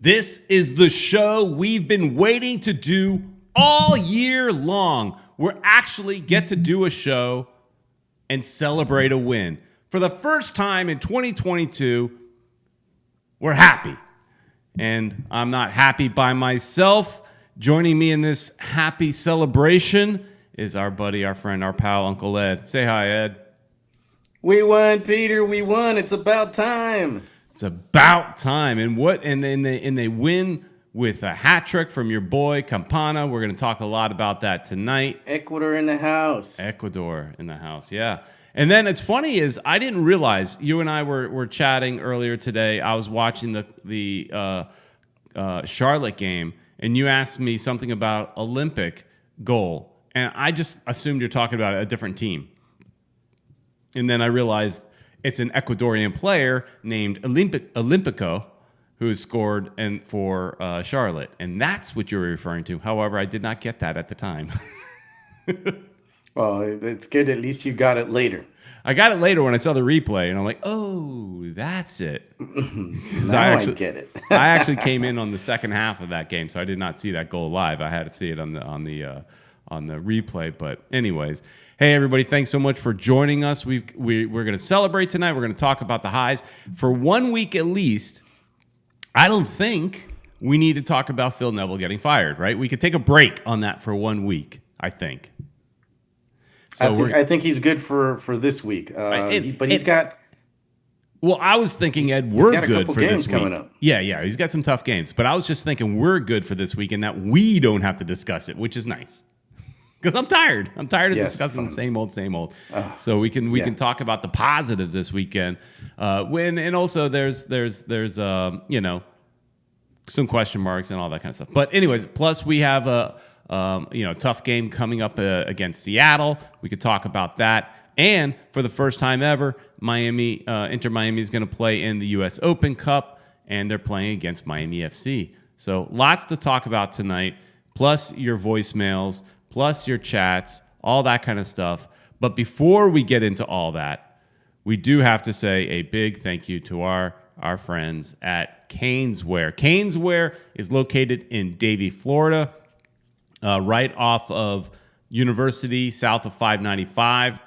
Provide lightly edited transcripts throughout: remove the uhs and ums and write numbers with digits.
This is the show we've been waiting to do all year long. We actually get to do a show and celebrate a win. For the first time in 2022, we're happy. And I'm not happy by myself. Joining me in this happy celebration is our buddy, our friend, our pal, Uncle Ed. Say hi, Ed. We won, Peter. We won. It's about time. It's about time. And they win with a hat trick from your boy Campana. We're going to talk a lot about that tonight. Ecuador in the house. Ecuador in the house, yeah. And then it's funny is I didn't realize, you and I were chatting earlier today. I was watching the Charlotte game, and you asked me something about Olympic goal, and I just assumed you're talking about a different team. And then I realized it's an Ecuadorian player named Olympico who has scored for Charlotte. And that's what you were referring to. However, I did not get that at the time. Well, it's good. At least you got it later. I got it later when I saw the replay, and I'm like, oh, that's it. Now I get it. I actually came in on the second half of that game, so I did not see that goal live. I had to see it on the replay. But anyways, hey, everybody, thanks so much for joining us. We're going to celebrate tonight. We're going to talk about the highs. For 1 week at least, I don't think we need to talk about Phil Neville getting fired, right? We could take a break on that for 1 week, I think. So I think he's good for this week. He's got... Well, I was thinking, Ed, we're good for this week. Coming up. Yeah, he's got some tough games. But I was just thinking we're good for this week and that we don't have to discuss it, which is nice. Because I'm tired. I'm tired of discussing the same old. So we can talk about the positives this weekend. And also there's some question marks and all that kind of stuff. But anyways, plus we have a tough game coming up against Seattle. We could talk about that. And for the first time ever, Inter Miami is going to play in the U.S. Open Cup, and they're playing against Miami FC. So lots to talk about tonight, plus your voicemails, plus your chats, all that kind of stuff. But before we get into all that, we do have to say a big thank you to our friends at Caneswear. Caneswear is located in Davie, Florida, right off of University, south of 595.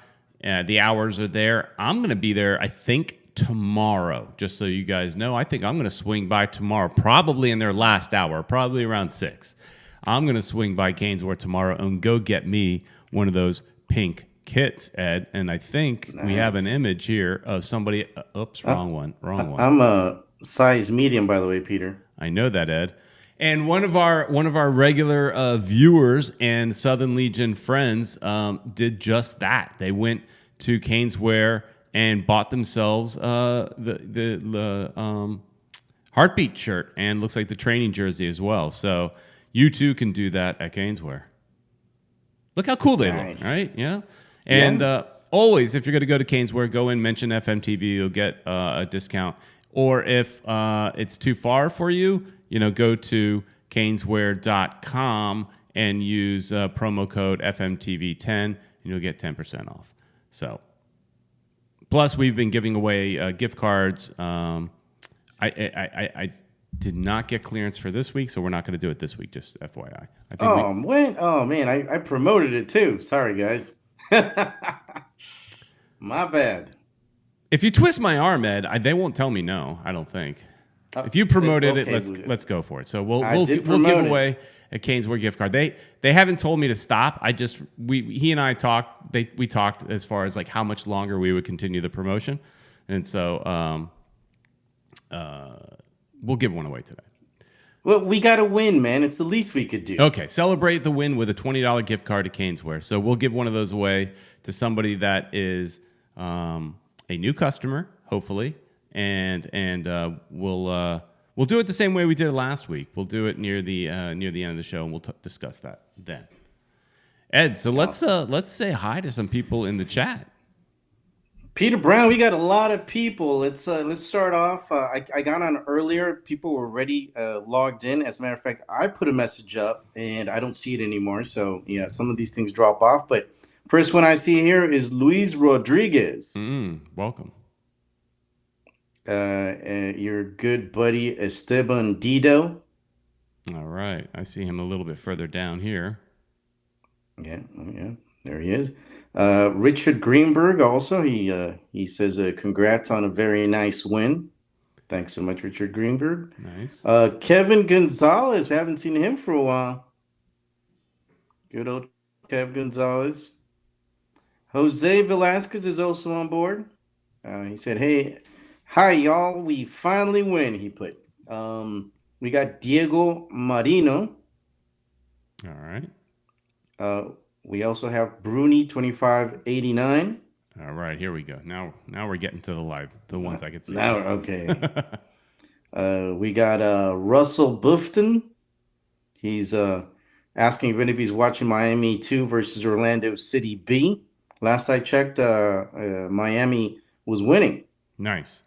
The hours are there. I'm going to be there, I think, tomorrow, just so you guys know. I think I'm going to swing by tomorrow, probably in their last hour, probably around 6. I'm going to swing by Caneswear tomorrow and go get me one of those pink kits, Ed. And I think we have an image here of somebody. Oops, wrong one. I'm a size medium, by the way, Peter. I know that, Ed. And one of our regular viewers and Southern Legion friends did just that. They went to Caneswear and bought themselves the Heartbeat shirt and looks like the training jersey as well. So you too can do that at Caneswear. Look how cool they look, right? Yeah. And always, if you're going to go to Caneswear, go in, mention FMTV. You'll get a discount. Or if it's too far for you, go to caneswear.com and use promo code FMTV10, and you'll get 10% off. So, plus we've been giving away gift cards. I did not get clearance for this week, so we're not going to do it this week, just FYI. I promoted it too. Sorry, guys. My bad. If you twist my arm, Ed, they won't tell me no, I don't think. If you promoted it, let's go for it. So we'll give away a Caneswear gift card. They haven't told me to stop. He and I talked. We talked as far as like how much longer we would continue the promotion, and so we'll give one away today. Well, we got to win, man. It's the least we could do. Okay, celebrate the win with a $20 gift card to Caneswear. So we'll give one of those away to somebody that is a new customer, hopefully, and we'll do it the same way we did it last week. We'll do it near the end of the show, and we'll discuss that then. Ed, so let's say hi to some people in the chat. Peter Brown, we got a lot of people. Let's start off. I got on earlier. People were already logged in. As a matter of fact, I put a message up, and I don't see it anymore. So, yeah, some of these things drop off. But first one I see here is Luis Rodriguez. Welcome. Your good buddy Esteban Dido. All right. I see him a little bit further down here. Yeah, oh, yeah, there he is. Richard Greenberg also. He says congrats on a very nice win. Thanks so much, Richard Greenberg. Nice. Kevin Gonzalez. We haven't seen him for a while. Good old Kev Gonzalez. Jose Velasquez is also on board. He said, "Hey, hi y'all. We finally win." He put. We got Diego Marino. All right. We also have Bruni 2589. All right, here we go. Now we're getting to the ones I could see. Now, okay. We got Russell Bufton. He's asking if anybody's watching Miami 2 versus Orlando City B. Last I checked, Miami was winning. Nice.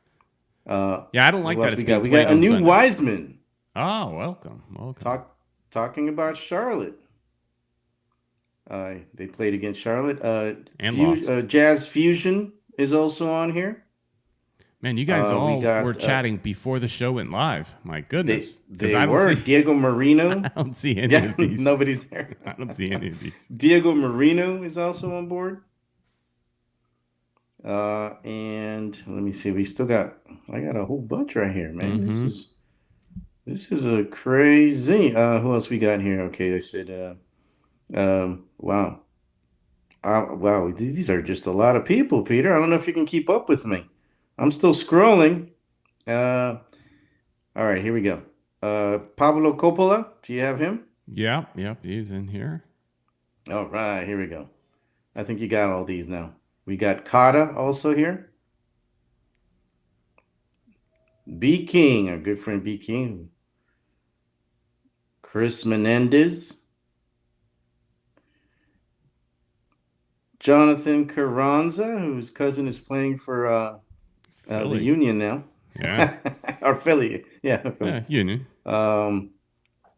Yeah, I don't like that. We got a new Sunday. Wiseman. Oh, welcome. Talking about Charlotte. They played against Charlotte. And lost. Jazz Fusion is also on here. Man, you guys were chatting before the show went live. My goodness. They were. Diego Marino. I don't see any of these. Nobody's there. I don't see any of these. Diego Marino is also on board. And let me see. I got a whole bunch right here, man. Mm-hmm. This is a crazy. Who else we got here? Okay, I said, wow. Wow, these are just a lot of people, Peter. I don't know if you can keep up with me. I'm still scrolling. All right, here we go. Pablo Coppola, do you have him? Yep, he's in here. All right, here we go. I think you got all these now. We got Kata also here. B King, our good friend B King. Chris Menendez. Jonathan Carranza, whose cousin is playing for the Union now. Yeah. Or Philly. Yeah. Yeah, Union.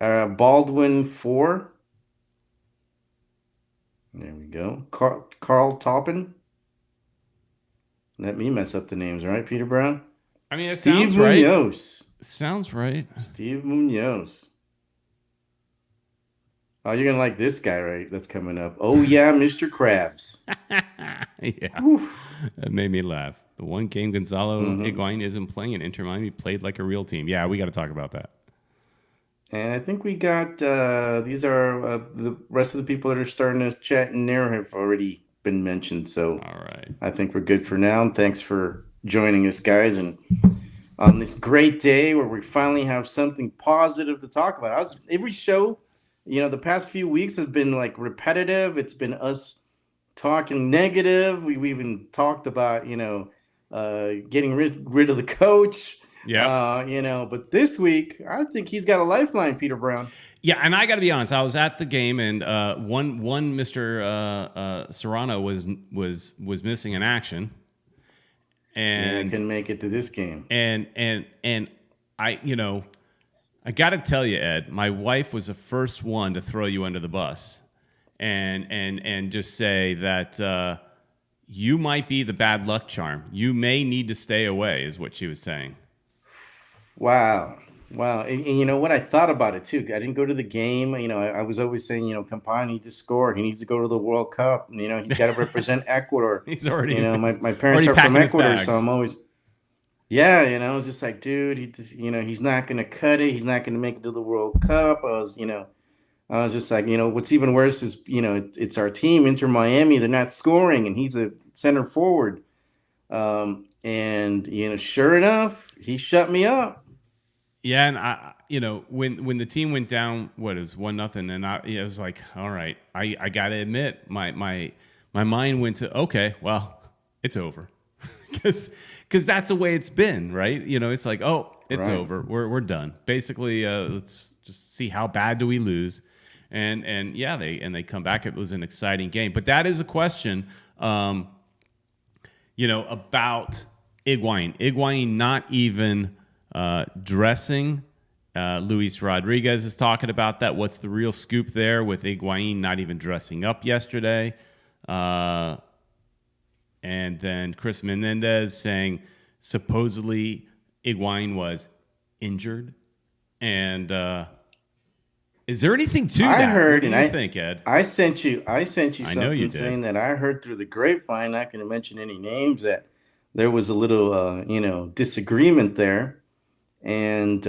Baldwin 4. There we go. Carl Toppin. Let me mess up the names, right, Peter Brown? I mean, Steve sounds Munoz. right. Sounds right. Steve Munoz. Oh, you're going to like this guy, right? That's coming up. Oh, yeah, Mr. Krabs. Yeah. Oof. That made me laugh. The one game Gonzalo Higuain isn't playing and Inter Miami played like a real team. Yeah, we got to talk about that. And I think we got, these are the rest of the people that are starting to chat in there have already been mentioned. So all right. I think we're good for now. And thanks for joining us, guys. And on this great day where we finally have something positive to talk about. Every show, the past few weeks have been like repetitive. It's been us talking negative. We even talked about, getting rid of the coach. Yeah. But this week, I think he's got a lifeline, Peter Brown. Yeah, and I got to be honest. I was at the game, and one Mr. Serrano was missing in action, and couldn't make it to this game. And I I got to tell you, Ed, my wife was the first one to throw you under the bus, and just say that you might be the bad luck charm. You may need to stay away, is what she was saying. Wow. And you know what? I thought about it too. I didn't go to the game. I was always saying, Campana needs to score. He needs to go to the World Cup. He's got to represent Ecuador. He's already, my parents are from Ecuador, so I'm always, I was just like, dude, he's not going to cut it. He's not going to make it to the World Cup. I was just like, what's even worse is, it's our team, Inter Miami. They're not scoring, and he's a center forward. And sure enough, he shut me up. Yeah, and I, when the team went down, what is 1-0, and I was like, all right, I got to admit, my mind went to, okay, well, it's over, because that's the way it's been, right? It's like, oh, it's over, we're done. Basically, let's just see how bad do we lose, and yeah, they come back. It was an exciting game, but that is a question, about Higuain. Higuain not even dressing. Luis Rodriguez is talking about that. What's the real scoop there with Higuain not even dressing up yesterday? And then Chris Menendez saying, supposedly Higuain was injured. And is there anything to I that? heard, What do and you think, Ed? I sent you I know you something did. saying that I heard through the grapevine. Not going to mention any names, that there was a little disagreement there, and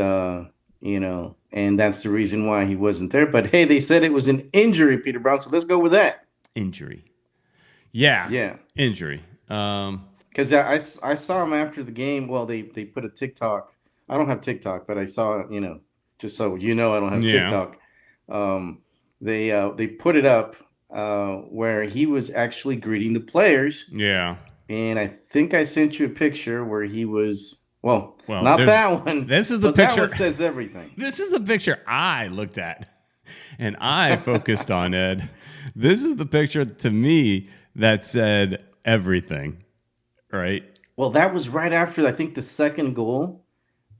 and that's the reason why he wasn't there. But hey, they said it was an injury, Peter Brown. So let's go with that. Injury. Yeah. Yeah. Injury. Because I saw him after the game. Well, they put a TikTok. I don't have TikTok, but I saw, just so I don't have Yeah. TikTok. They put it up where he was actually greeting the players, Yeah. and I think I sent you a picture where he was. Well, Well, not that one. This is the but picture. That one says everything. This is the picture I looked at, and I focused on, Ed. This is the picture to me that said everything, right? Well, that was right after, I think, the second goal.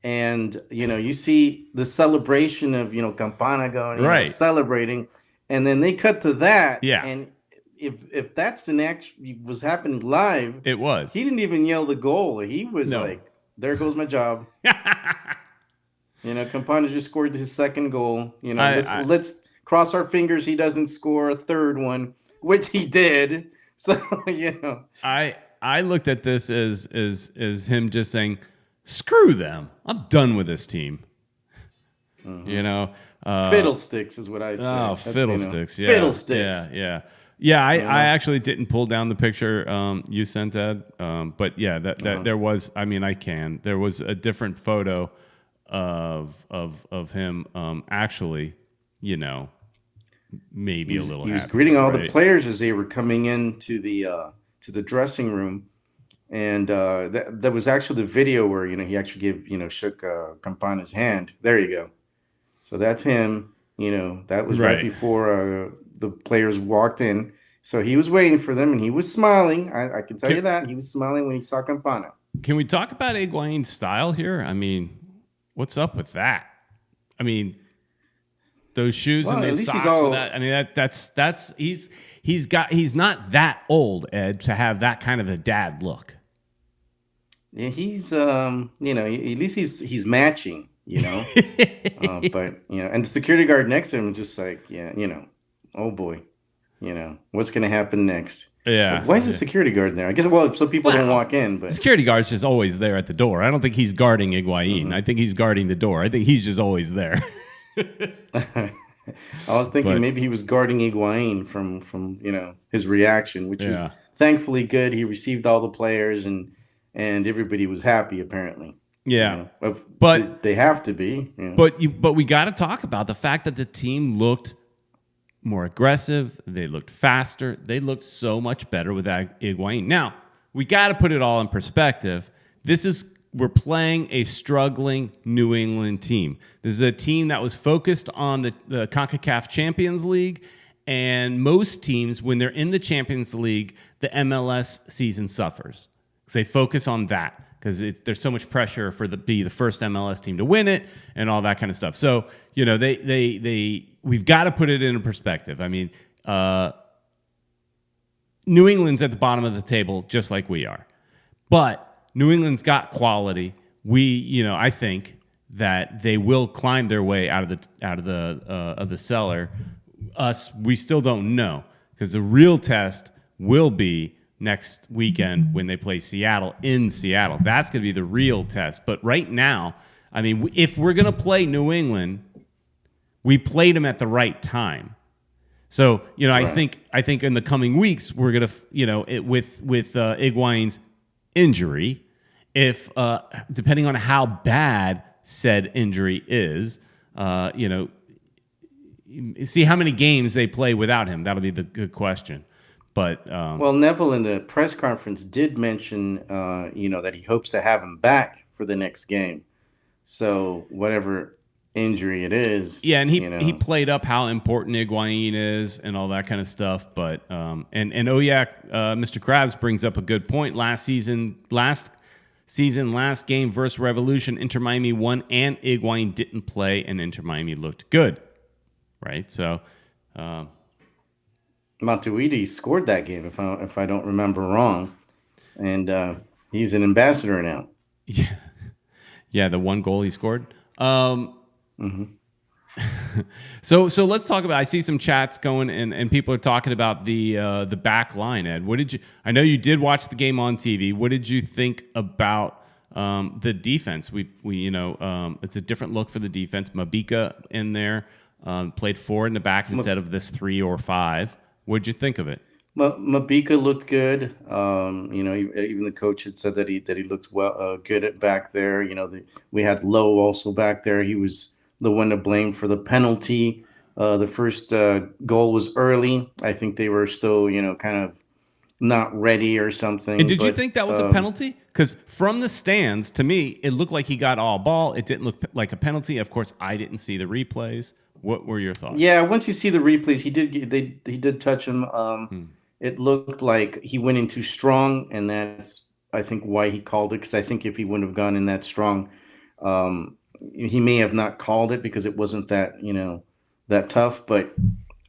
And, you see the celebration of, Campana going, Right. Celebrating. And then they cut to that. Yeah. And if that's an action was happening live, It was. he didn't even yell the goal. He was like, there goes my job. Campana just scored his second goal. Let's cross our fingers he doesn't score a third one, which he did. So, I looked at this as him just saying, screw them. I'm done with this team. Mm-hmm. Fiddlesticks is what I'd say. Oh, fiddlesticks. Yeah. Fiddlesticks. Yeah, I actually didn't pull down the picture you sent, Ed. But yeah, that there was. I mean, there was a different photo of him actually. Maybe a little. He was happy, greeting all right? the players as they were coming into the dressing room, and that was actually the video where he actually shook Campana's hand. There you go. So that's him. That was right before the players walked in. So he was waiting for them, and he was smiling. I can tell you that he was smiling when he saw Campana. Can we talk about Higuain's style here? I mean, what's up with that? I mean, those shoes and those socks with that. I mean, that's he's not that old, Ed, to have that kind of a dad look. Yeah, he's at least he's matching, but and the security guard next to him is just like, oh boy, what's gonna happen next? Yeah. Why is the security guard there? I guess so people don't walk in, but security guard's just always there at the door. I don't think he's guarding Higuain. Mm-hmm. I think he's guarding the door. I think he's just always there. I was thinking maybe he was guarding Higuain from his reaction, which was thankfully good. He received all the players and everybody was happy apparently. Yeah, but they have to be. But we got to talk about the fact that the team looked more aggressive. They looked faster. They looked so much better without Higuain. Now we got to put it all in perspective. We're playing a struggling New England team. This is a team that was focused on the CONCACAF Champions League, and most teams, when they're in the Champions League, the MLS season suffers. So they focus on that because there's so much pressure for be the first MLS team to win it and all that kind of stuff. So we've got to put it in perspective. I mean, New England's at the bottom of the table just like we are, but New England's got quality. I think that they will climb their way out of the cellar. We still don't know because the real test will be next weekend when they play Seattle in Seattle. That's going to be the real test. But right now, I mean, if we're going to play New England, we played them at the right time. So right. I think in the coming weeks we're going to with Higuain's injury, if depending on how bad said injury is, see how many games they play without him. That'll be the good question. But Neville in the press conference did mention that he hopes to have him back for the next game. So whatever injury it is, and he played up how important Higuain is and all that kind of stuff. But Mr. Krabs brings up a good point. Last game versus Revolution, Inter Miami won and Higuain didn't play, and Inter Miami looked good, right? So Matuidi scored that game if I don't remember wrong, and he's an ambassador now. Yeah, yeah, the one goal he scored. So let's talk about. I see some chats going, and people are talking about the back line. Ed, what did you? I know you did watch the game on TV. What did you think about the defense? We it's a different look for the defense. Mabika in there played 4 in the back instead of this 3 or 5. What did you think of it? Mabika looked good. Even the coach had said that he looked good at back there. We had Lowe also back there. He was the one to blame for the penalty. The first goal was early. I think they were still, kind of not ready or something. And did you think that was a penalty? Because from the stands, to me, it looked like he got all ball. It didn't look like a penalty. Of course, I didn't see the replays. What were your thoughts? Yeah, once you see the replays, he did touch him. It looked like he went in too strong, and that's, I think, why he called it. Because I think if he wouldn't have gone in that strong, he may have not called it because it wasn't that that tough. But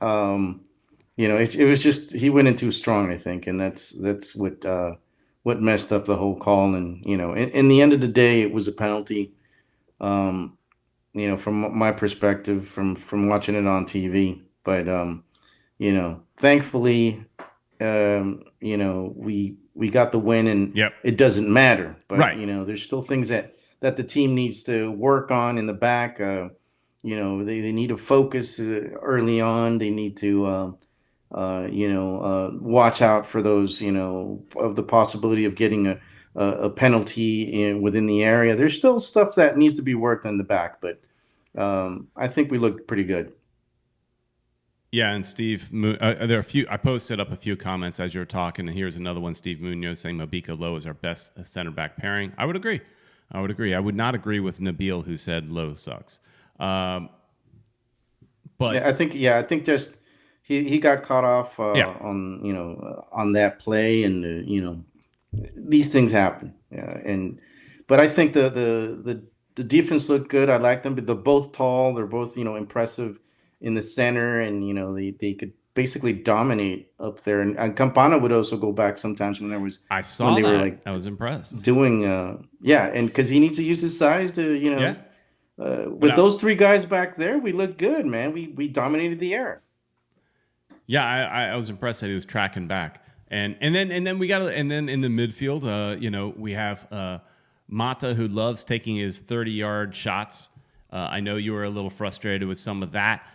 it was just he went in too strong, I think, and that's what messed up the whole call. And in the end of the day, it was a penalty. From my perspective, from watching it on TV. But thankfully, we got the win, and it doesn't matter. But there's still things that the team needs to work on in the back. They need to focus early on. They need to watch out for those of the possibility of getting a penalty within the area. There's still stuff that needs to be worked on the back, but I think we looked pretty good. Yeah, and Steve, there are a few. I posted up a few comments as you were talking, and here's another one. Steve Munoz saying Mabika Lowe is our best center back pairing. I would agree. I would not agree with Nabil, who said Lowe sucks. But yeah, I think just he got caught off on that play, and these things happen. But I think the defense looked good. I like them. But they're both tall. They're both impressive in the center, and they could basically dominate up there. And Campana would also go back sometimes when there was. I saw when they were I was impressed doing and because he needs to use his size to with those 3 guys back there, we looked good, man. We dominated the air. Yeah, I was impressed that he was tracking back, and then we got in the midfield. We have Mata, who loves taking his 30-yard shots. I know you were a little frustrated with some of that.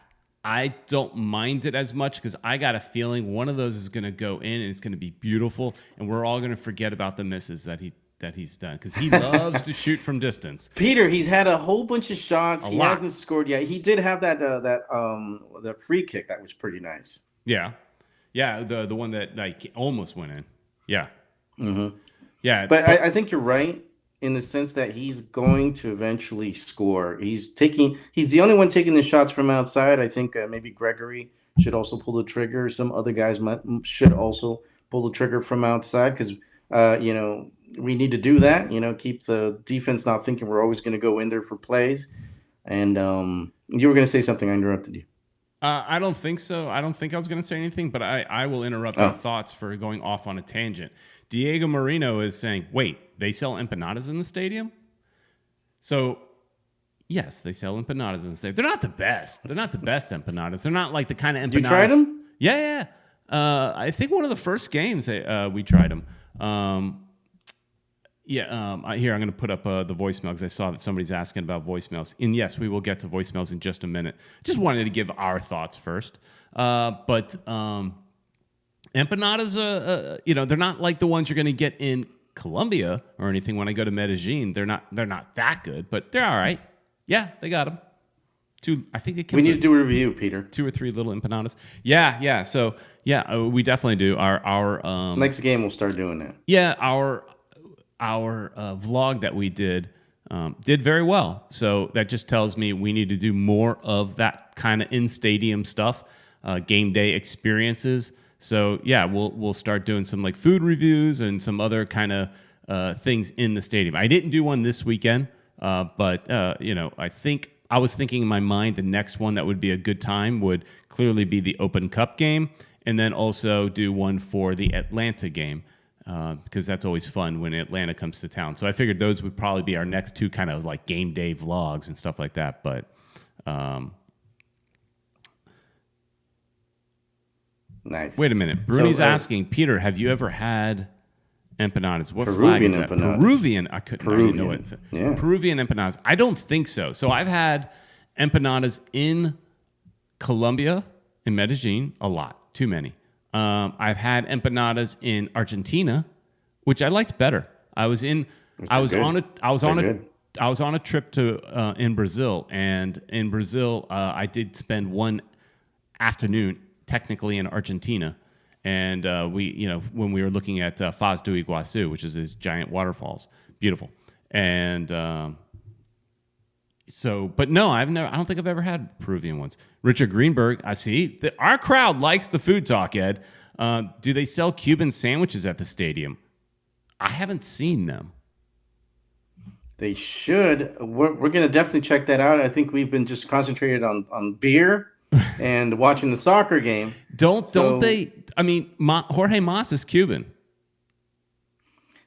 I don't mind it as much because I got a feeling one of those is going to go in and it's going to be beautiful, and we're all going to forget about the misses that he's done because he loves to shoot from distance. Peter, he's had a whole bunch of shots. He hasn't scored yet. He did have that free kick that was pretty nice. Yeah, the one that almost went in. Yeah, yeah. But I think you're right in the sense that he's going to eventually score. He's the only one taking the shots from outside. I think maybe Gregory should also pull the trigger. Some other guys should also pull the trigger from outside because we need to do that. Keep the defense not thinking we're always going to go in there for plays. And you were going to say something. I interrupted you. I don't think so. I don't think I was going to say anything, but I will interrupt your thoughts for going off on a tangent. Diego Marino is saying, wait, they sell empanadas in the stadium? So, yes, they sell empanadas in the stadium. They're not the best. They're not the best empanadas. They're not like the kind of empanadas. You tried them? Yeah. I think one of the first games we tried them. Here, I'm going to put up the voicemail because I saw that somebody's asking about voicemails. And yes, we will get to voicemails in just a minute. Just wanted to give our thoughts first. But empanadas, they're not like the ones you're going to get in Colombia or anything. When I go to Medellin, they're not that good, but they're all right. Yeah, they got them. I think we need to do a review, Peter. 2 or 3 little empanadas. Yeah. So we definitely do. Our next game we'll start doing that. Yeah, our vlog that we did very well. So that just tells me we need to do more of that kind of in-stadium stuff, game day experiences. So yeah, we'll start doing some like food reviews and some other kind of things in the stadium. I didn't do one this weekend, but I was thinking in my mind the next one that would be a good time would clearly be the Open Cup game, and then also do one for the Atlanta game. because that's always fun when Atlanta comes to town. So I figured those would probably be our next two kind of like game day vlogs and stuff like that. But nice. Wait a minute. Bruni's asking, Peter, have you ever had empanadas? What flag is that? Empanadas. Peruvian. I didn't know it. Yeah. Peruvian empanadas. I don't think so. So I've had empanadas in Colombia, in Medellin, a lot. Too many. I've had empanadas in Argentina, which I liked better. I was on a trip to in Brazil, and in Brazil I did spend one afternoon technically in Argentina, and when we were looking at Foz do Iguaçu, which is these giant waterfalls, beautiful, and but no, I don't think I've ever had Peruvian ones. Richard Greenberg, I see our crowd likes the food talk. Ed, do they sell Cuban sandwiches at the stadium? I haven't seen them. They should. We're going to definitely check that out. I think we've been just concentrated on beer and watching the soccer game. Don't they? I mean, Jorge Mas is Cuban.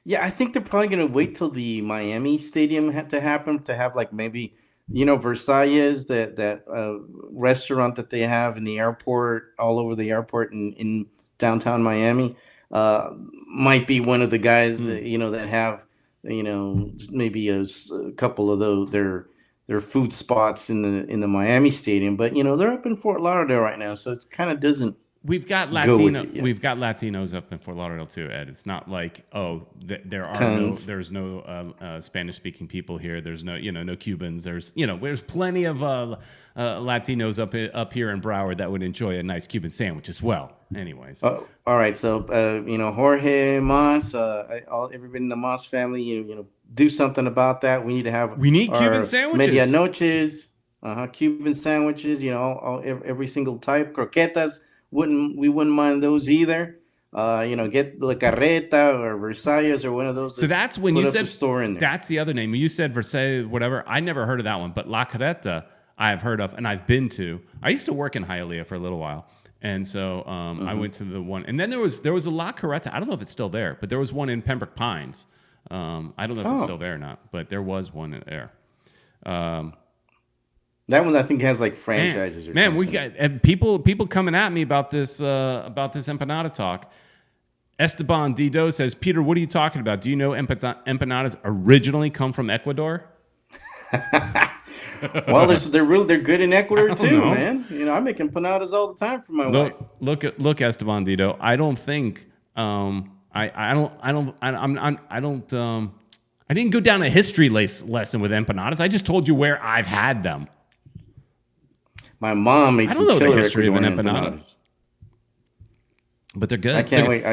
Yeah, I think they're probably going to wait till the Miami stadium to happen to have like maybe, Versailles, that restaurant that they have in the airport, all over the airport in downtown Miami, might be one of the guys, that have, maybe a couple of those, their food spots in the Miami stadium. But, they're up in Fort Lauderdale right now, so it's kind of doesn't. We've got Latinos up in Fort Lauderdale too, Ed. It's not like there's no Spanish speaking people here. There's no Cubans. There's plenty of Latinos up here in Broward that would enjoy a nice Cuban sandwich as well. Anyways, all right. So Jorge Mas, everybody in the Mas family, do something about that. We need Cuban sandwiches. Medianoches, Cuban sandwiches. Every single type. Croquetas. We wouldn't mind those either. Get La Carreta or Versailles or one of those. So that's when you said store in there. That's the other name. When you said Versailles, whatever, I never heard of that one. But La Carreta, I have heard of, and I've been to. I used to work in Hialeah for a little while, and so I went to the one. And then there was a La Carreta. I don't know if it's still there, but there was one in Pembroke Pines. I don't know if it's still there or not, but there was one in there. That one I think has like franchises or something. We got people coming at me about this empanada talk. Esteban Dido says, Peter, what are you talking about? Do you know empanadas originally come from Ecuador? Well, they're good in Ecuador too, man. I make empanadas all the time for my wife. Look, Esteban Dido. I don't think I didn't go down a history lesson with empanadas. I just told you where I've had them. My mom made some killer history of an empanada. But they're good. I can't wait.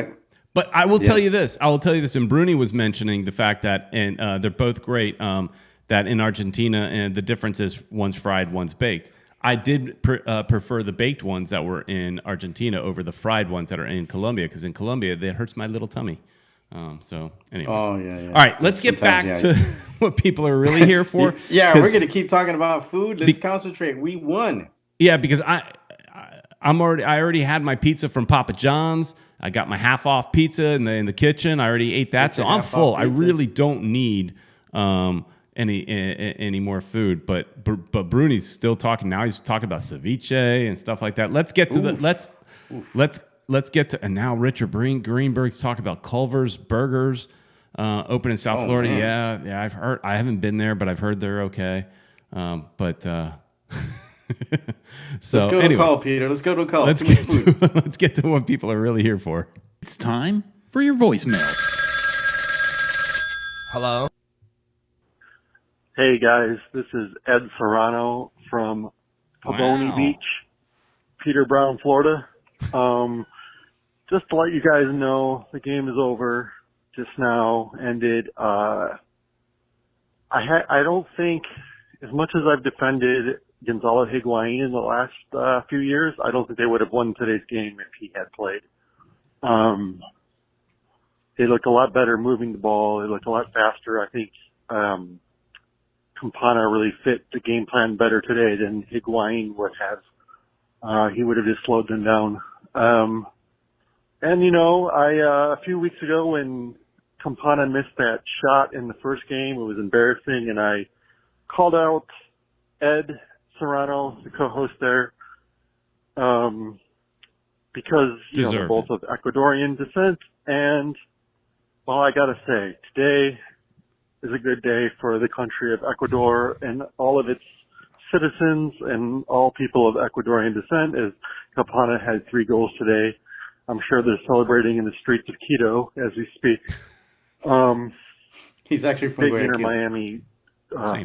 But I will tell you this. And Bruni was mentioning the fact that, and they're both great, that in Argentina, and the difference is one's fried, one's baked. I did prefer the baked ones that were in Argentina over the fried ones that are in Colombia, because in Colombia, that hurts my little tummy. So anyways. Oh, yeah. All right, let's get back to what people are really here for. We're going to keep talking about food. Let's concentrate. We won. Yeah, because I already had my pizza from Papa John's. I got my half off pizza in the kitchen. I already ate that, so I'm full. I really don't need any more food. But Bruni's still talking now. He's talking about ceviche and stuff like that. Let's get to let's get to, and now Richard Greenberg's talking about Culver's Burgers open in South Florida. Man. Yeah, I've heard. I haven't been there, but I've heard they're okay. So let's go to a call, Peter. Let's go to a call. Let's get to what people are really here for. It's time for your voicemail. Hello. Hey guys, this is Ed Serrano from Paboni Beach, Peter Brown, Florida. Just to let you guys know, the game is over. Just now ended. I don't think, as much as I've defended Gonzalo Higuain in the last few years, I don't think they would have won today's game if he had played. They looked a lot better moving the ball. They looked a lot faster. I think Campana really fit the game plan better today than Higuain would have. He would have just slowed them down. And, a few weeks ago when Campana missed that shot in the first game, it was embarrassing, and I called out Ed Serrano, the co-host there, because, they're both of Ecuadorian descent. And, well, I gotta say, today is a good day for the country of Ecuador and all of its citizens and all people of Ecuadorian descent, as Campana had 3 goals today. I'm sure they're celebrating in the streets of Quito as we speak. He's actually from big Guayaquil. Inter Miami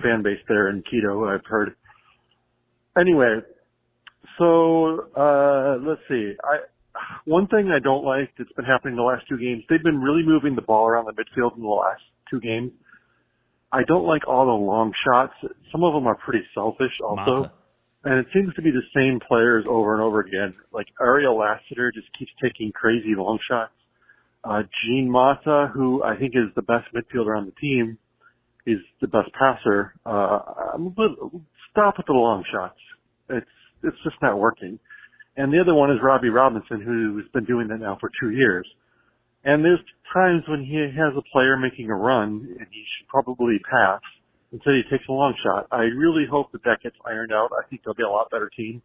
fan base there in Quito, I've heard. Anyway, so let's see. One thing I don't like that's been happening the last 2 games, they've been really moving the ball around the midfield in the last 2 games. I don't like all the long shots. Some of them are pretty selfish also. Mata. And it seems to be the same players over and over again. Like Ariel Lassiter just keeps taking crazy long shots. Gene Mata, who I think is the best midfielder on the team, he's the best passer. Stop with the long shots. It's just not working. And the other one is Robbie Robinson, who's been doing that now for 2 years. And there's times when he has a player making a run and he should probably pass. Instead, he takes a long shot. I really hope that gets ironed out. I think they'll be a lot better team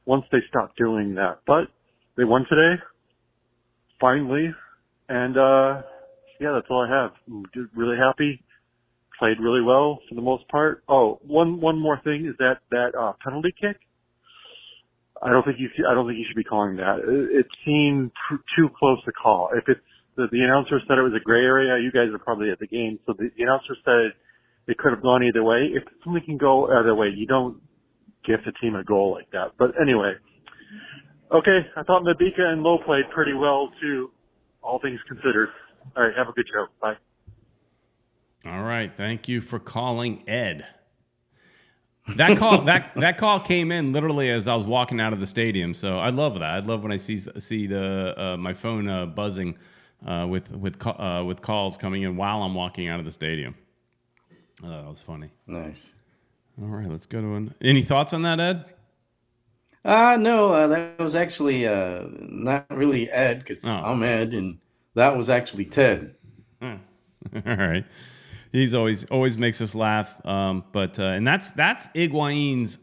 once they stop doing that. But they won today, finally. And, that's all I have. I'm really happy. Played really well for the most part. Oh, one more thing is that penalty kick. I don't think you should be calling that. It seemed too close to call. If it's the announcer said it was a gray area, you guys are probably at the game, so the announcer said it could have gone either way. If something can go either way, you don't gift a team a goal like that. But anyway, okay, I thought Mabika and Lowe played pretty well too, all things considered. All right, have a good show. Bye. All right, thank you for calling Ed. That call that call came in literally as I was walking out of the stadium, so I love that. I love when I see the my phone buzzing with calls coming in while I'm walking out of the stadium. That was funny. Nice. All right, let's go to any thoughts on that, Ed? No, that was actually not really Ed, because I'm Ed, and that was actually Ted. All right. He's always makes us laugh, but that's Higuain's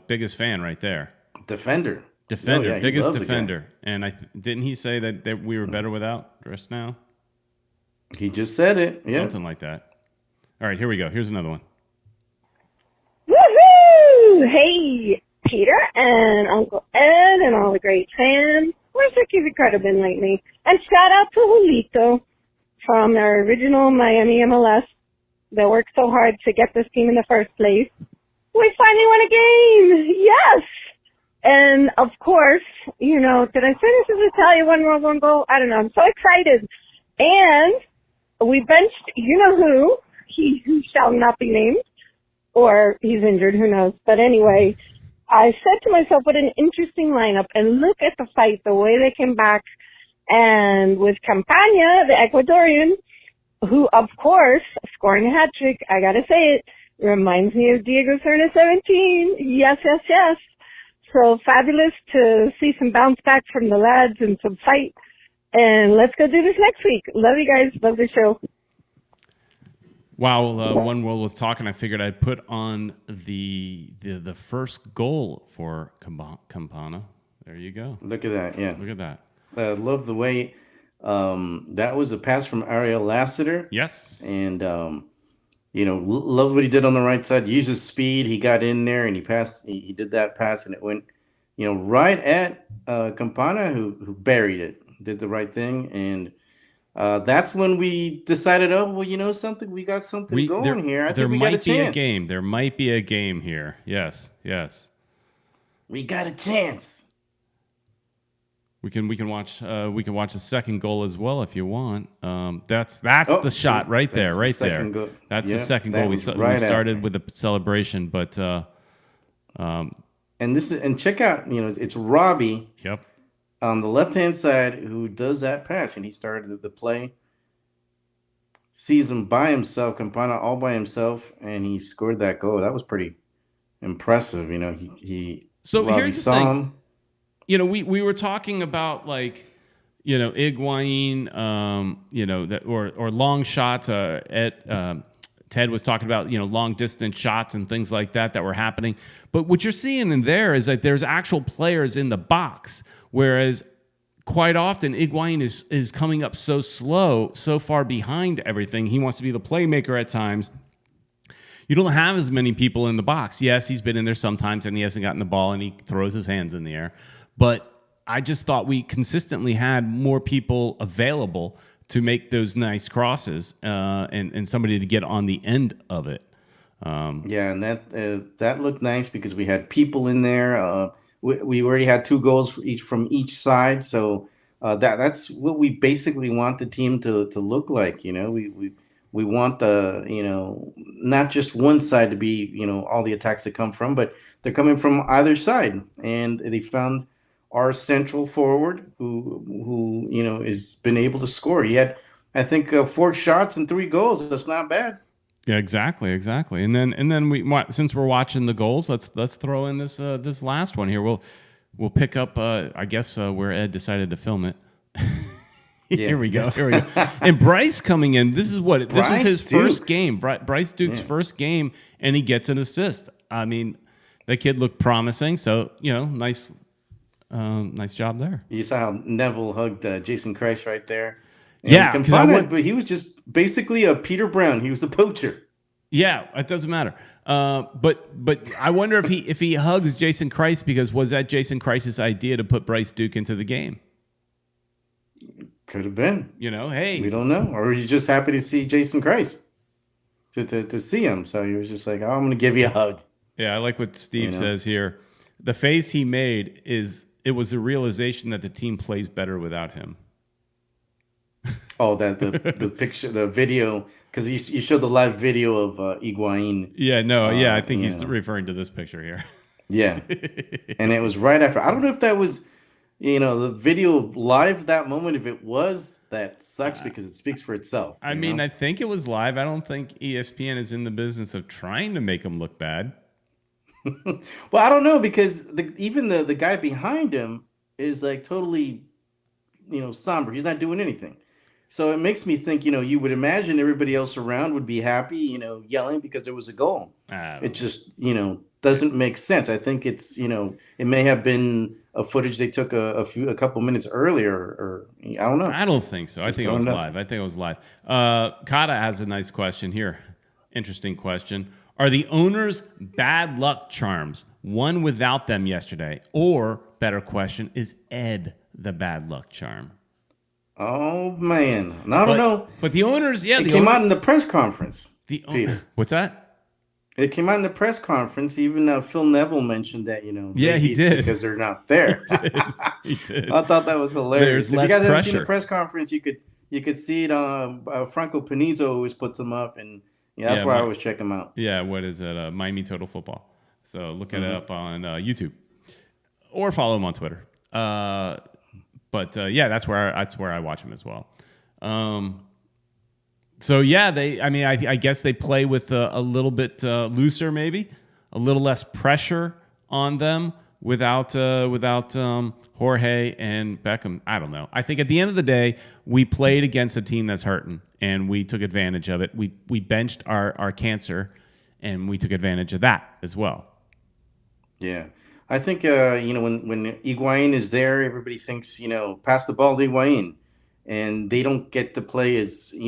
biggest fan right there. Defender, yeah, biggest defender. And didn't he say that we were better without just now? He just said it. Yeah, something like that. All right, here we go. Here's another one. Woohoo! Hey, Peter and Uncle Ed and all the great fans. Where's Ricky's Incredible been lately? And shout out to Julito from our original Miami MLS that worked so hard to get this team in the first place. We finally won a game! Yes! And, of course, did I say this is Italia one goal? I don't know. I'm so excited. And we benched you-know-who. He who shall not be named. Or he's injured, who knows. But anyway, I said to myself, what an interesting lineup. And look at the fight, the way they came back. And with Campana, the Ecuadorian, who, of course, scoring a hat-trick, I gotta say it, reminds me of Diego Serna 17. Yes, yes, yes. So fabulous to see some bounce back from the lads and some fight. And let's go do this next week. Love you guys. Love the show. While One World was talking, I figured I'd put on the first goal for Campana. There you go. Look at that. Yeah. Look at that. I love the way that was a pass from Ariel Lassiter. Yes. And, love what he did on the right side. Used his speed. He got in there and he passed. He did that pass and it went, right at Campana, who buried it, did the right thing. And that's when we decided, something, we got something going here. I think we got a chance. There might be a game. There might be a game here. Yes. Yes. We got a chance. We can watch a second goal as well if you want. That's the shot right there, right there. That's the second goal. We started with the celebration, but and check out, it's Robbie. Yep. On the left-hand side who does that pass, and he started the play. Sees him by himself, Campana all by himself, and he scored that goal. That was pretty impressive. So Robbie here's the thing. We were talking about Higuain, or long shots. Ted was talking about, long distance shots and things like that were happening. But what you're seeing in there is that there's actual players in the box, whereas quite often Higuain is coming up so slow, so far behind everything. He wants to be the playmaker at times. You don't have as many people in the box. Yes, he's been in there sometimes and he hasn't gotten the ball and he throws his hands in the air. But I just thought we consistently had more people available to make those nice crosses and somebody to get on the end of it. Yeah, and that looked nice because we had people in there. We already had 2 goals from each side, so that's what we basically want the team to look like. We want not just one side to be all the attacks that come from, but they're coming from either side, and they found our central forward who has been able to score. He had, I think, 4 shots and 3 goals. That's not bad. Yeah, exactly. And then since we're watching the goals, let's throw in this last one here. We'll pick up I guess where Ed decided to film it. Here we go. And Bryce coming in. This was his first game. Bryce Duke's first game, and he gets an assist. I mean, the kid looked promising. So nice job there. You saw how Neville hugged Jason Christ right there. And Campana, but he was just basically a Peter Brown. He was a poacher. Yeah, it doesn't matter. But I wonder if he hugs Jason Christ, because was that Jason Christ's idea to put Bryce Duke into the game? Could have been. Hey, we don't know. Or he's just happy to see Jason Christ, to see him. So he was just like, "Oh, I'm going to give you a hug." Yeah, I like what Steve says here. The face he made it was a realization that the team plays better without him. Oh, that the picture, the video, because you showed the live video of Higuain. Yeah, no, I think he's referring to this picture here. Yeah, and it was right after. I don't know if that was, the video live at that moment. If it was, that sucks because it speaks for itself. I mean, I think it was live. I don't think ESPN is in the business of trying to make him look bad. Well, I don't know, because even the guy behind him is like totally, somber. He's not doing anything. So it makes me think, you would imagine everybody else around would be happy, yelling because there was a goal. It just, doesn't make sense. I think it's, it may have been a footage they took a couple minutes earlier, or I don't know. I don't think so. I think it was live. Kata has a nice question here. Interesting question. Are the owners' bad luck charms won without them yesterday? Or, better question, is Ed the bad luck charm? Oh, man. I don't know. But the owners, it came out in the press conference. Peter. What's that? It came out in the press conference. Even Phil Neville mentioned that, Yeah, he did. Because they're not there. He did. I thought that was hilarious. There's less if you guys haven't pressure. seen the press conference, you could see it on Franco Panizo always puts them up, and that's where I always check them out. Yeah, what is it? Miami Total Football. So look it up on YouTube, or follow him on Twitter. But that's where I watch him as well. So yeah, I guess they play with a little bit looser, maybe a little less pressure on them without Jorge and Beckham. I don't know. I think at the end of the day, we played against a team that's hurting, and we took advantage of it. We benched our cancer, and we took advantage of that as well. Yeah. I think, when Higuain is there, everybody thinks, pass the ball to Higuain, and they don't get to play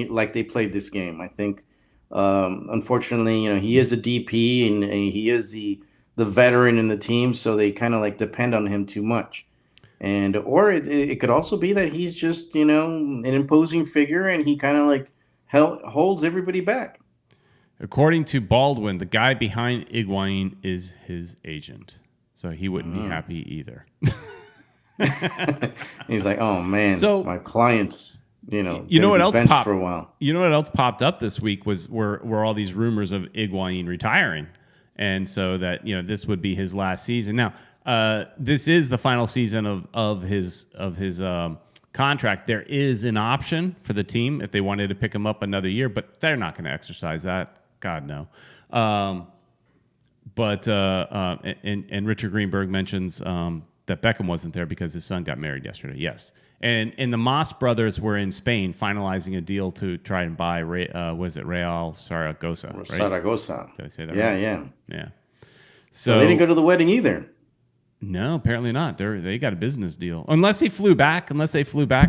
like they played this game. I think, unfortunately, he is a DP and he is the veteran in the team, so they kind of depend on him too much. Or it could also be that he's just, an imposing figure, and he kind of holds everybody back. According to Baldwin, the guy behind Higuain is his agent. So he wouldn't be happy either. He's like, oh man, so my clients, you know what else popped for a while. You know what else popped up this week were all these rumors of Higuain retiring, and so that this would be his last season. Now, this is the final season of his contract. There is an option for the team if they wanted to pick him up another year, but they're not going to exercise that. God no. But Richard Greenberg mentions that Beckham wasn't there because his son got married yesterday. Yes. And the Mas brothers were in Spain finalizing a deal to try and buy, Real Zaragoza, right? Zaragoza. Did I say that Yeah, right? yeah. Yeah. So they didn't go to the wedding either. No, apparently not. They got a business deal. Unless they flew back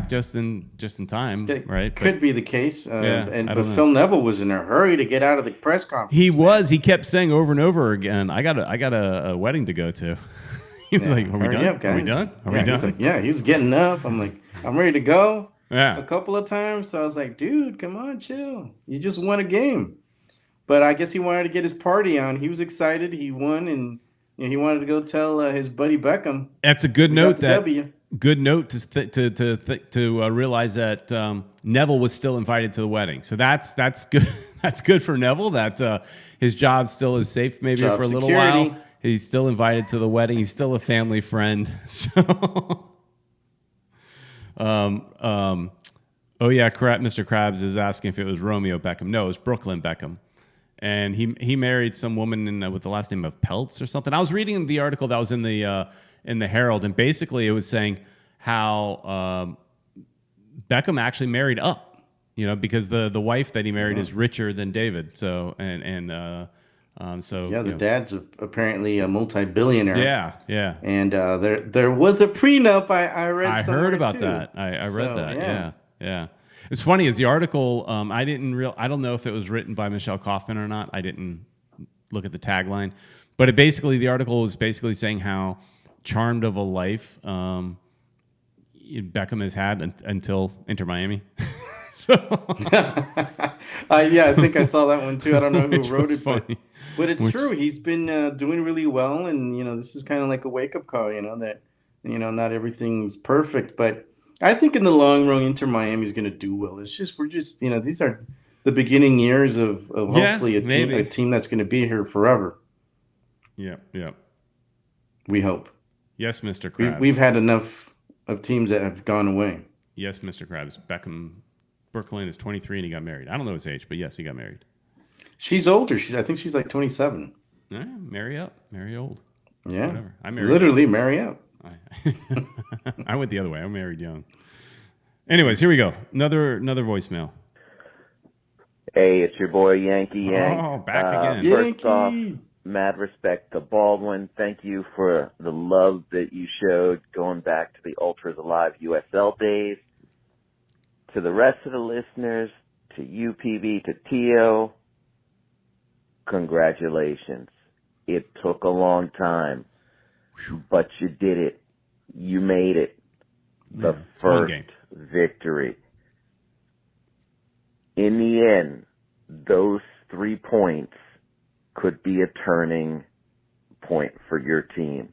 just in time, right? Could be the case. But know. Phil Neville was in a hurry to get out of the press conference. He was. He kept saying over and over again, "I got a wedding to go to." He was like, "Are we done? Are we done? Are we done?" He's like, he was getting up. I'm like, I'm ready to go. Yeah. A couple of times. So I was like, dude, come on, chill. You just won a game. But I guess he wanted to get his party on. He was excited. He won, and he wanted to go tell his buddy Beckham. That's a good note. W. Good note to realize that Neville was still invited to the wedding. So that's good. That's good for Neville. That his job still is safe, maybe for a little while. He's still invited to the wedding. He's still a family friend. So, Mr. Krabs is asking if it was Romeo Beckham. No, it was Brooklyn Beckham. And he married some woman with the last name of Peltz or something. I was reading the article that was in the Herald, and basically it was saying how Beckham actually married up, because the wife that he married is richer than David. So the dad's apparently a multi-billionaire. Yeah. And there was a prenup. I read. I heard about that. I read that. Yeah. It's funny, is the article, I don't know if it was written by Michelle Kaufman or not. I didn't look at the tagline. But the article was basically saying how charmed of a life Beckham has had until Inter Miami. I think I saw that one too. I don't know who wrote it, funny. But it's true. He's been doing really well, and this is kind of like a wake-up call, that not everything's perfect, but I think in the long run, Inter Miami is going to do well. It's just these are the beginning years of hopefully a team that's going to be here forever. Yeah. We hope. Yes, Mr. Krabs. We've had enough of teams that have gone away. Yes, Mr. Krabs. Beckham, Brooklyn is 23 and he got married. I don't know his age, but yes, he got married. She's older. I think she's like 27. Yeah, marry up, marry old. Yeah, whatever. I married literally young. Marry up. I went the other way. I married young. Anyways, here we go. Another voicemail. Hey, it's your boy Yankee Yank. Oh, back again. First off, mad respect to Baldwin. Thank you for the love that you showed going back to the Ultras Alive USL days. To the rest of the listeners, to you, PB, to Tio, congratulations. It took a long time, but you did it. You made it. The first victory. In the end, those 3 points could be a turning point for your team.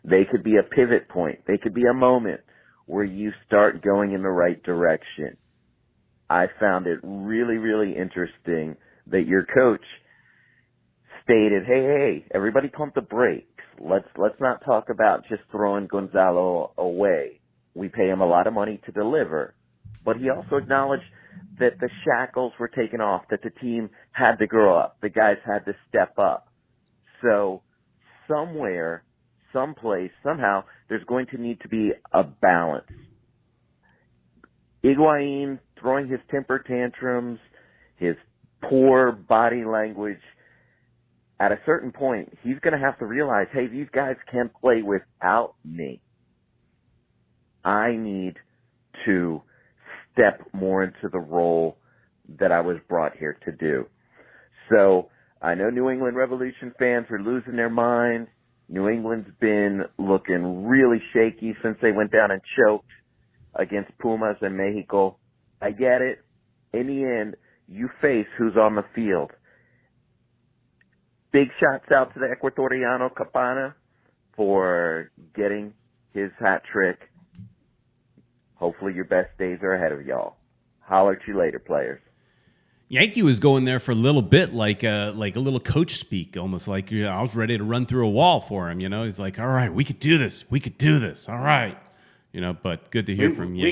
They could be a pivot point. They could be a moment where you start going in the right direction. I found it really, really interesting that your coach stated, hey, everybody pump the brakes. Let's not talk about just throwing Gonzalo away. We pay him a lot of money to deliver. But he also acknowledged that the shackles were taken off, that the team had to grow up. The guys had to step up. So somewhere, someplace, somehow, there's going to need to be a balance. Higuain throwing his temper tantrums, his poor body language, at a certain point, he's going to have to realize, hey, these guys can't play without me. I need to step more into the role that I was brought here to do. So I know New England Revolution fans are losing their mind. New England's been looking really shaky since they went down and choked against Pumas in Mexico. I get it. In the end, you face who's on the field. Big shots out to the Ecuatoriano Campana for getting his hat trick. Hopefully your best days are ahead of y'all. Holler at you later, players. Yankee was going there for a little bit like a little coach speak, almost like I was ready to run through a wall for him. He's like, all right, we could do this. We could do this. All right. But good to hear from you.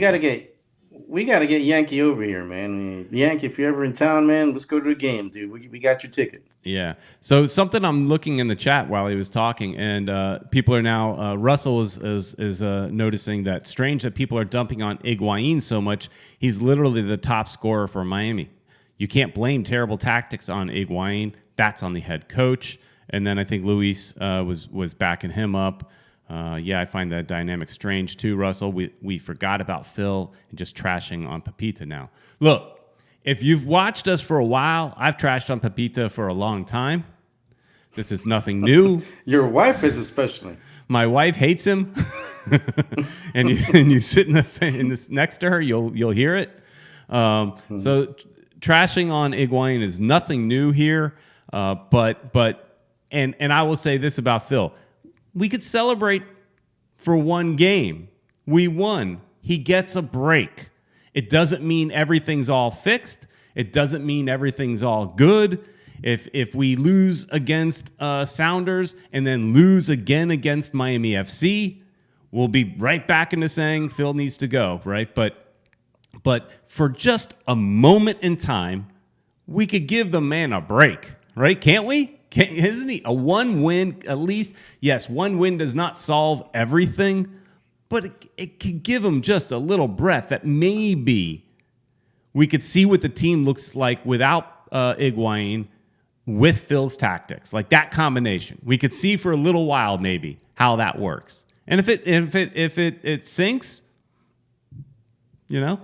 We we got to get Yankee over here, man. I mean, Yankee, if you're ever in town, man, let's go to a game, dude. We got your ticket. Yeah. So something I'm looking in the chat while he was talking, and people are now. Russell is noticing that strange that people are dumping on Higuain so much. He's literally the top scorer for Miami. You can't blame terrible tactics on Higuain. That's on the head coach. And then I think Luis was backing him up. Yeah, I find that dynamic strange too, Russell. We forgot about Phil and just trashing on Pepita now. Look. If you've watched us for a while, I've trashed on Pepita for a long time. This is nothing new. Your wife is especially. My wife hates him, and you sit in this next to her, you'll hear it. So trashing on Higuain is nothing new here. But I will say this about Phil: we could celebrate for one game. We won. He gets a break. It doesn't mean everything's all fixed. It doesn't mean everything's all good. If we lose against Sounders and then lose again against Miami FC, we'll be right back into saying Phil needs to go, right? But for just a moment in time, we could give the man a break, right? Can't we? Isn't he a one win at least? Yes, one win does not solve everything, but it could give him just a little breath that maybe we could see what the team looks like without Higuain with Phil's tactics, like that combination. We could see for a little while maybe how that works. And if it sinks, you know.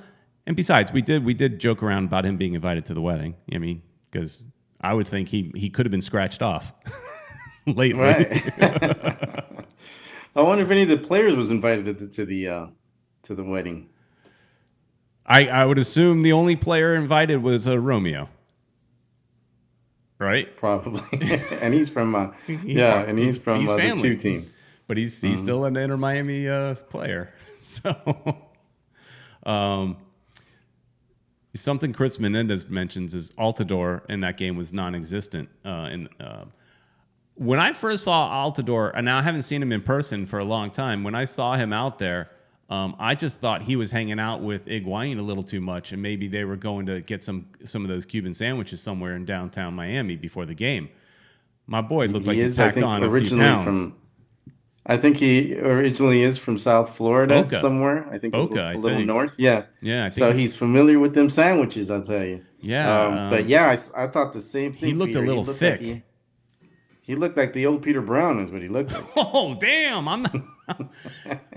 And besides, we did joke around about him being invited to the wedding. I mean, because I would think he could have been scratched off lately. Right. I wonder if any of the players was invited to the wedding. I would assume the only player invited was Romeo, right? Probably, and he's from he's from the 2 team, but he's still an Inter Miami player. So, something Chris Menendez mentions is Altidore in that game was non-existent. When I first saw Altidore, and now I haven't seen him in person for a long time, when I saw him out there, I just thought he was hanging out with Higuain a little too much, and maybe they were going to get some of those Cuban sandwiches somewhere in downtown Miami before the game. My boy looked like he tacked on a few pounds. I think he originally is from South Florida, somewhere. I think Boca, a little north. Yeah. Yeah. So he's familiar with them sandwiches, I'll tell you. Yeah. But yeah, I thought the same thing. He looked a little thick. He looked like the old Peter Brown is what he looked like. Oh, damn. I'm not.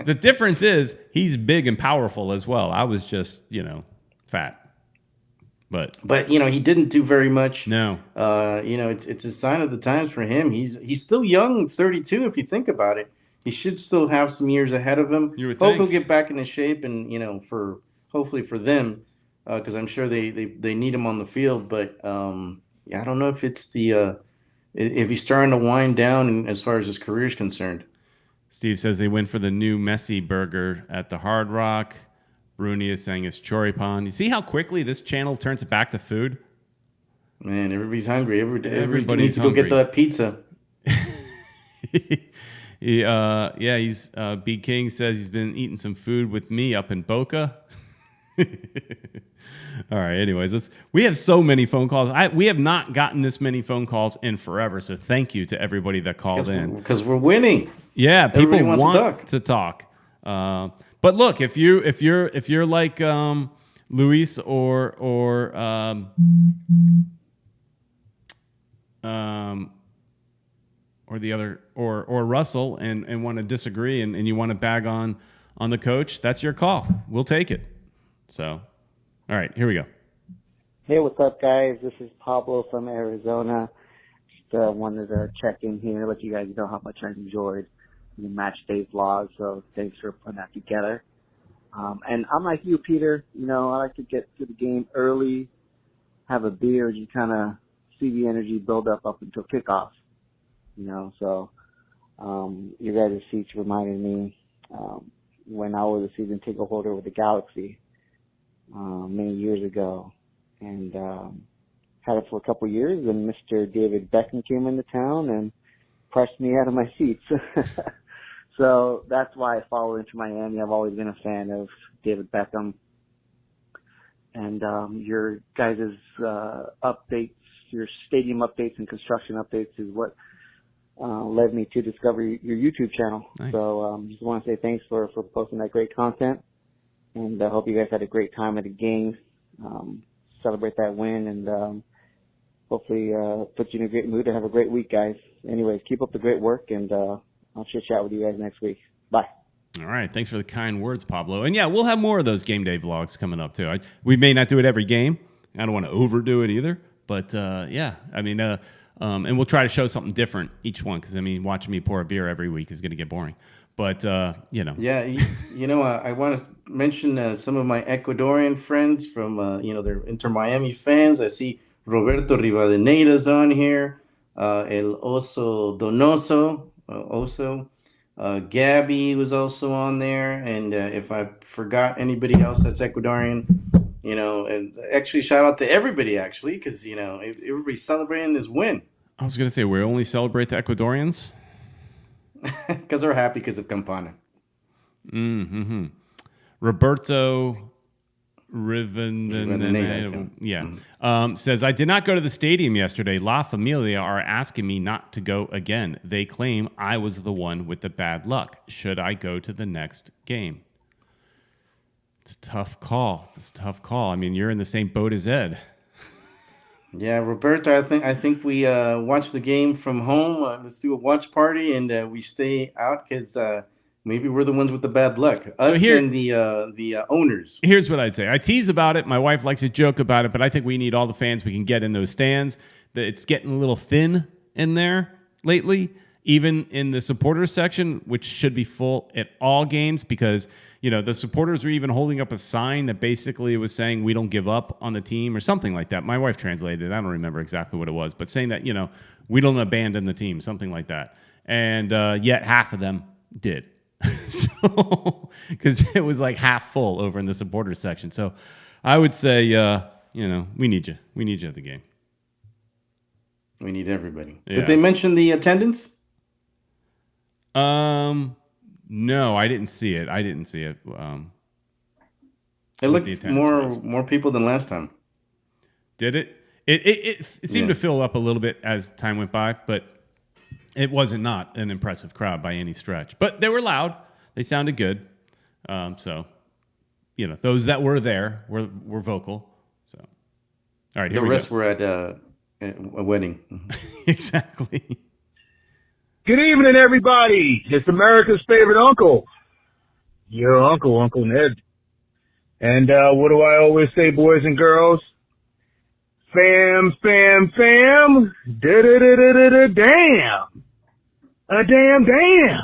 The difference is he's big and powerful as well. I was just, fat. But he didn't do very much. No. It's a sign of the times for him. He's still young, 32 if you think about it. He should still have some years ahead of him. You would Hope think. he'll get back into shape, and hopefully for them, because I'm sure they need him on the field. But I don't know if it's if he's starting to wind down as far as his career is concerned. Steve says they went for the new Messi burger at the Hard Rock. Bruni is saying it's Choripan. You see how quickly this channel turns it back to food? Man, everybody's hungry. Everybody Everybody's needs to go get that pizza. He's B King says he's been eating some food with me up in Boca. All right, anyways, we have so many phone calls. We have not gotten this many phone calls in forever, so thank you to everybody that called in. Because we're winning. Yeah, people Everybody want to talk. But look, if you're like Luis or the other or Russell and want to disagree and you want to bag on the coach, that's your call. We'll take it. So, all right, here we go. Hey, what's up, guys? This is Pablo from Arizona. Just wanted to check in here, let you guys know how much I enjoyed the match day vlog. So thanks for putting that together. And I'm like you, Peter. I like to get to the game early, have a beer, and you kind of see the energy build up until kickoff. So your guys' seats reminded me when I was a season ticket holder with the Galaxy many years ago, and had it for a couple of years. And Mr. David Beckham came into town and pressed me out of my seats. So that's why I follow Inter Miami. I've always been a fan of David Beckham. and your guys' updates, your stadium updates and construction updates is what led me to discover your YouTube channel. Nice. So just want to say thanks for posting that great content, and I hope you guys had a great time at the game. Celebrate that win, and hopefully put you in a great mood to have a great week, guys. Anyways, keep up the great work, and I'll chit-chat with you guys next week. Bye. All right. Thanks for the kind words, Pablo. And, yeah, we'll have more of those game day vlogs coming up, too. We may not do it every game. I don't want to overdo it either. But, yeah, I mean, and we'll try to show something different each one because, I mean, watching me pour a beer every week is going to get boring. But, you know. Yeah, I want to mention some of my Ecuadorian friends from, they're Inter Miami fans. I see Roberto Rivadeneira's on here, El Oso Donoso, also. Gabby was also on there. And if I forgot anybody else that's Ecuadorian, and actually shout out to everybody, actually, because, everybody's celebrating this win. I was going to say, we only celebrate the Ecuadorians? Because they're happy because of Campana. Mm-hmm. Roberto Rivadeneira, yeah, says, I did not go to the stadium yesterday. La Familia are asking me not to go again. They claim I was the one with the bad luck. Should I go to the next game? It's a tough call. I mean, you're in the same boat as Ed. Yeah, Roberto, I think we watch the game from home. Let's do a watch party, and we stay out because maybe we're the ones with the bad luck. Us and the owners. Here's what I'd say. I tease about it. My wife likes to joke about it, but I think we need all the fans we can get in those stands. It's getting a little thin in there lately, even in the supporters section, which should be full at all games because the supporters were even holding up a sign that basically was saying we don't give up on the team or something like that. My wife translated it. I don't remember exactly what it was, but saying that, we don't abandon the team, something like that. And yet half of them did. So, because it was like half full over in the supporters section. So I would say, we need you. We need you at the game. We need everybody. Yeah. Did they mention the attendance? No, I didn't see it. It looked more people than last time. Did it? It seemed to fill up a little bit as time went by, but it wasn't not an impressive crowd by any stretch. But they were loud. They sounded good. So, those that were there were vocal. So, all right, here the rest were at a wedding. Exactly. Good evening, everybody. It's America's favorite uncle. Your uncle, Uncle Ned. And what do I always say, boys and girls? Fam, fam, fam. Damn. Damn.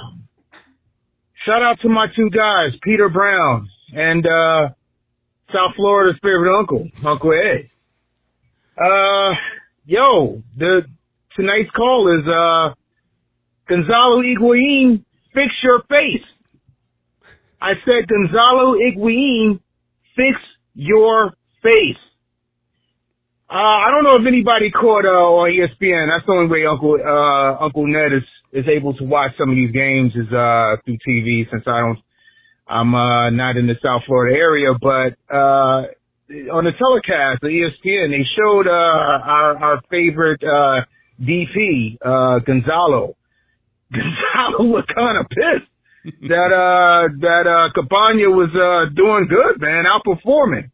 Shout out to my two guys, Peter Brown and South Florida's favorite uncle, Uncle Ed. Tonight's call is Gonzalo Higuain, fix your face. I said, Gonzalo Higuain, fix your face. I don't know if anybody caught on ESPN. That's the only way Uncle Ned is able to watch some of these games is through TV since I'm not in the South Florida area. But on the telecast, the ESPN, they showed our favorite DP, Gonzalo. Gonzalo was kind of pissed that Campana was doing good, man, outperforming.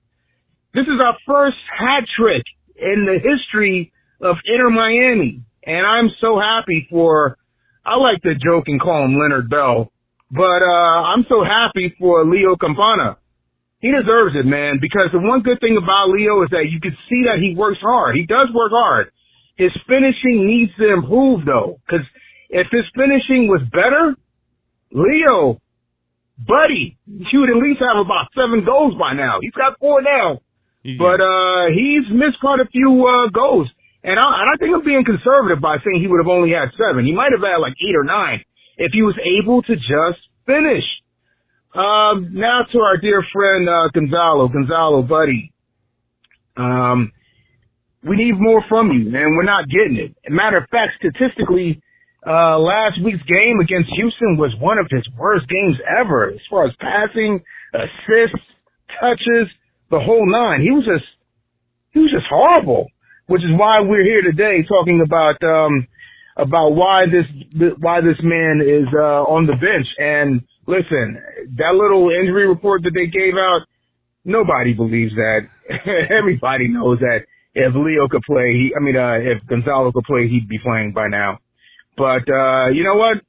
This is our first hat trick in the history of Inter Miami, and I'm so happy I like to joke and call him Leonard Bell, but I'm so happy for Leo Campana. He deserves it, man, because the one good thing about Leo is that you can see that he works hard. He does work hard. His finishing needs to improve, though, because if his finishing was better, Leo, buddy, you would at least have about 7 goals by now. He's got 4 now. Easy. But he's missed quite a few goals. And I think I'm being conservative by saying he would have only had 7. He might have had like 8 or 9 if he was able to just finish. Now to our dear friend Gonzalo, buddy. We need more from you, man. We're not getting it. Matter of fact, statistically, last week's game against Houston was one of his worst games ever as far as passing, assists, touches, the whole nine. He was just horrible, which is why we're here today talking about why this man is on the bench. And listen, that little injury report that they gave out, nobody believes that. Everybody knows that if Leo could play, if Gonzalo could play, he'd be playing by now. But you know what?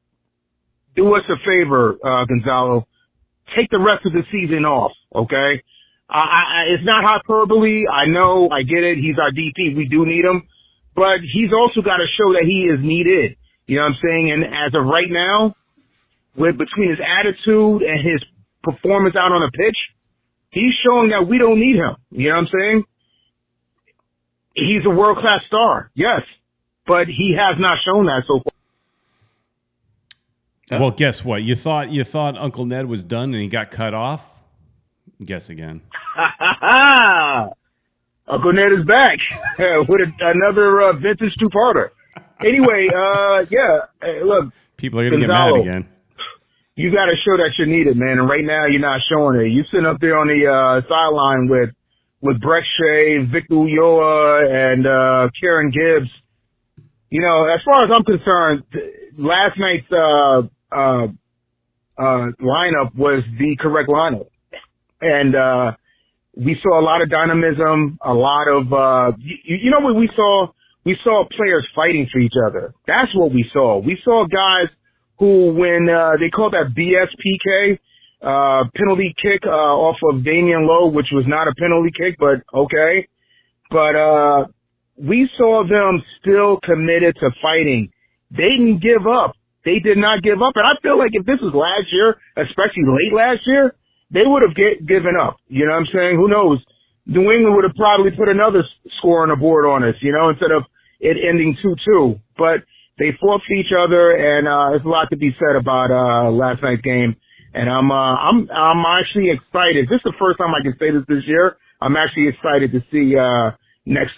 Do us a favor, Gonzalo. Take the rest of the season off, okay? It's not hyperbole. I know. I get it. He's our DP. We do need him. But he's also got to show that he is needed. You know what I'm saying? And as of right now, between his attitude and his performance out on the pitch, he's showing that we don't need him. You know what I'm saying? He's a world-class star, yes. But he has not shown that so far. Well, guess what? You thought Uncle Ned was done and he got cut off? Guess again. Uncle Ned is back with another vintage two-parter. Anyway, look. People are going to get mad again. You got to show that you're needed, man. And right now, you're not showing it. You're sitting up there on the sideline with Brett Shea, Victor Ulloa, and Karen Gibbs. You know, as far as I'm concerned, last night's lineup was the correct lineup. And we saw a lot of dynamism, a lot of you know what we saw? We saw players fighting for each other. That's what we saw. We saw guys who, when they called that BSPK, penalty kick off of Damian Lowe, which was not a penalty kick, but okay. But we saw them still committed to fighting. They didn't give up. They did not give up. And I feel like if this was last year, especially late last year, they would have given up. You know what I'm saying? Who knows? New England would have probably put another score on the board on us, you know, instead of it ending 2-2. But they fought for each other, and there's a lot to be said about last night's game. And I'm actually excited. This is the first time I can say this year. I'm actually excited to see next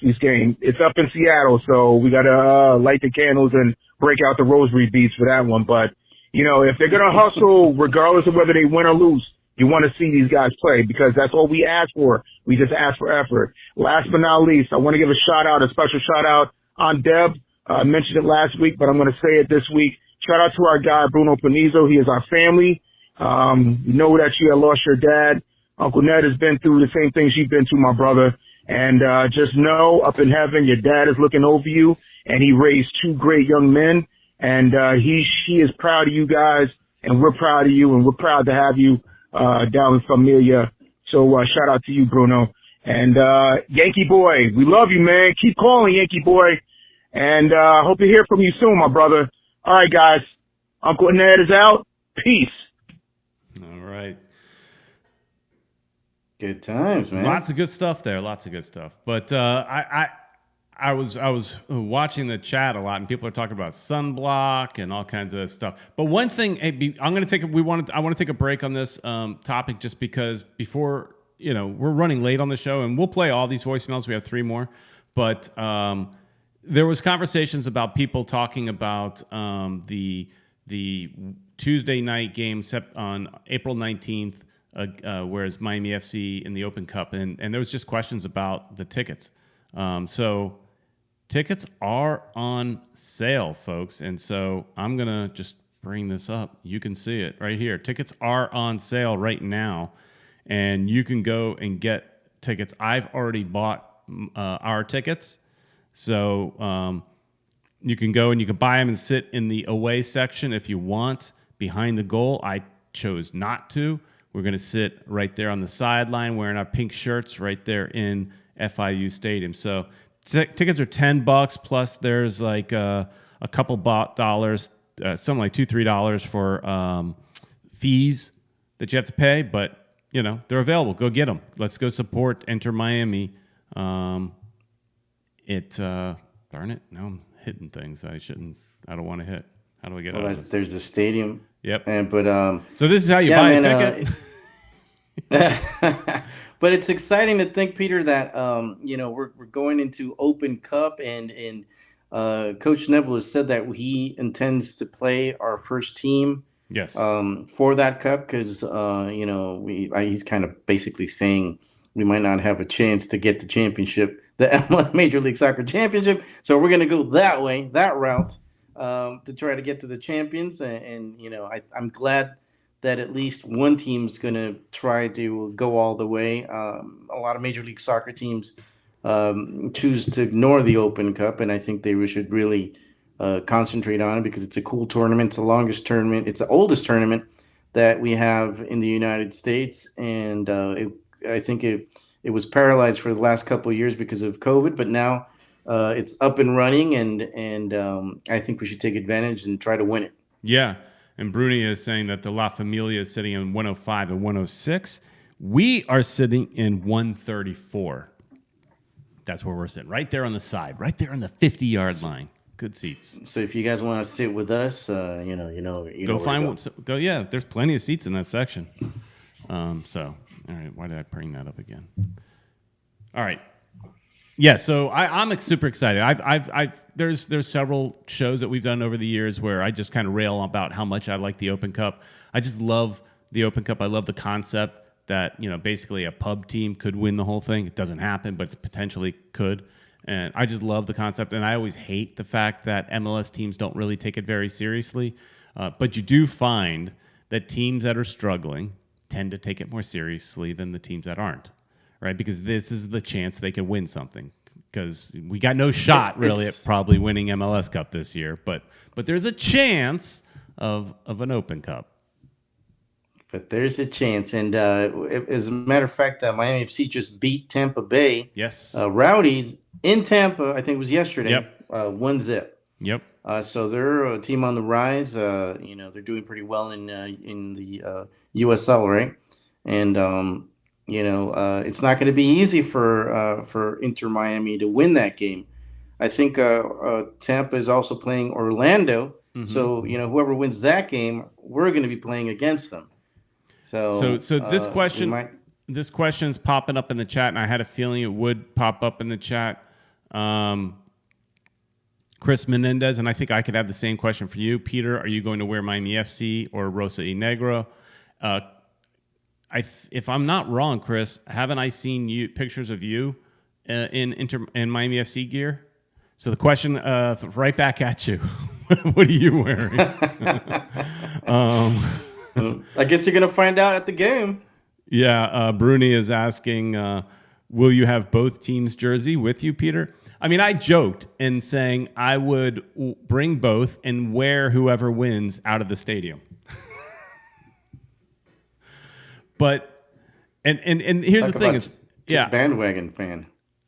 week's game. It's up in Seattle, so we gotta light the candles and break out the rosary beads for that one. But you know, if they're gonna hustle, regardless of whether they win or lose, you want to see these guys play because that's all we ask for. We just ask for effort. Last but not least, I want to give a special shout out on Deb. I mentioned it last week, but I'm going to say it this week. Shout out to our guy, Bruno Panizo. He is our family. You know that you had lost your dad. Uncle Ned has been through the same things you've been through, my brother. And just know up in heaven, your dad is looking over you, and he raised two great young men. And she is proud of you guys, and we're proud of you, and we're proud to have you down in Familia. So shout out to you, Bruno. And Yankee boy, we love you, man. Keep calling, Yankee boy. And hope to hear from you soon, my brother. All right, guys. Uncle Ned is out. Peace. All right. Good times, man. Lots of good stuff there. Lots of good stuff. But I was watching the chat a lot, and people are talking about sunblock and all kinds of stuff. But one thing, I want to take a break on this topic just because before, you know, we're running late on the show, and we'll play all these voicemails. We have 3 more, but there was conversations about people talking about the Tuesday night game on April 19th, whereas Miami FC in the Open Cup, and there was just questions about the tickets. So tickets are on sale, folks, and so I'm gonna just bring this up. You can see it right here. Tickets are on sale right now, and you can go and get tickets. I've already bought our tickets. So you can go and you can buy them and sit in the away section if you want behind the goal. I chose not to. We're going to sit right there on the sideline wearing our pink shirts right there in FIU Stadium. So tickets are $10 plus there's like a couple dollars, something like $2-3 for fees that you have to pay. But, you know, they're available. Go get them. Let's go support Enter Miami. Darn it. Now I'm hitting things I don't want to hit. How do I get out of this? There's a stadium. Yep. So this is how you buy a ticket. But it's exciting to think, Peter, that, you know, we're going into Open Cup and Coach Neville has said that he intends to play our first team. Yes. For that cup because, you know, he's kind of basically saying we might not have a chance to get the championship, the Major League Soccer championship. So we're going to go that way, that route, to try to get to the champions. And I'm glad that at least one team's going to try to go all the way. A lot of Major League Soccer teams choose to ignore the Open Cup, and I think they should really concentrate on it because it's a cool tournament. It's the longest tournament. It's the oldest tournament that we have in the United States, and I think it was paralyzed for the last couple of years because of COVID, but now it's up and running, and I think we should take advantage and try to win it. Yeah. And Bruni is saying that the La Familia is sitting in 105 and 106. We are sitting in 134. That's where we're sitting, right there on the side, right there on the 50-yard line. Good seats. So if you guys want to sit with us, go find one. Go. Yeah, there's plenty of seats in that section. So, all right. Why did I bring that up again? All right. Yeah, so I'm super excited. There's several shows that we've done over the years where I just kind of rail about how much I like the Open Cup. I just love the Open Cup. I love the concept that basically a pub team could win the whole thing. It doesn't happen, but it potentially could. And I just love the concept. And I always hate the fact that MLS teams don't really take it very seriously. But you do find that teams that are struggling tend to take it more seriously than the teams that aren't. Right, because this is the chance they could win something. Because we got no shot really at probably winning MLS Cup this year, but there's a chance of an Open Cup. But there's a chance, and as a matter of fact, Miami FC just beat Tampa Bay. Yes, Rowdies in Tampa. I think it was yesterday. Yep, 1-0. Yep. So they're a team on the rise. They're doing pretty well in the USL, right? And it's not going to be easy for Inter Miami to win that game. I think Tampa is also playing Orlando. Mm-hmm. So, whoever wins that game, we're going to be playing against them. So this question's popping up in the chat, and I had a feeling it would pop up in the chat. Chris Menendez, and I think I could have the same question for you. Peter, are you going to wear Miami FC or Rosa y Negro? If I'm not wrong, Chris, haven't I seen pictures of you in Miami FC gear? So the question, right back at you. What are you wearing? I guess you're going to find out at the game. Yeah, Bruni is asking, will you have both teams' jersey with you, Peter? I mean, I joked in saying I would bring both and wear whoever wins out of the stadium. But and here's the thing: bandwagon fan.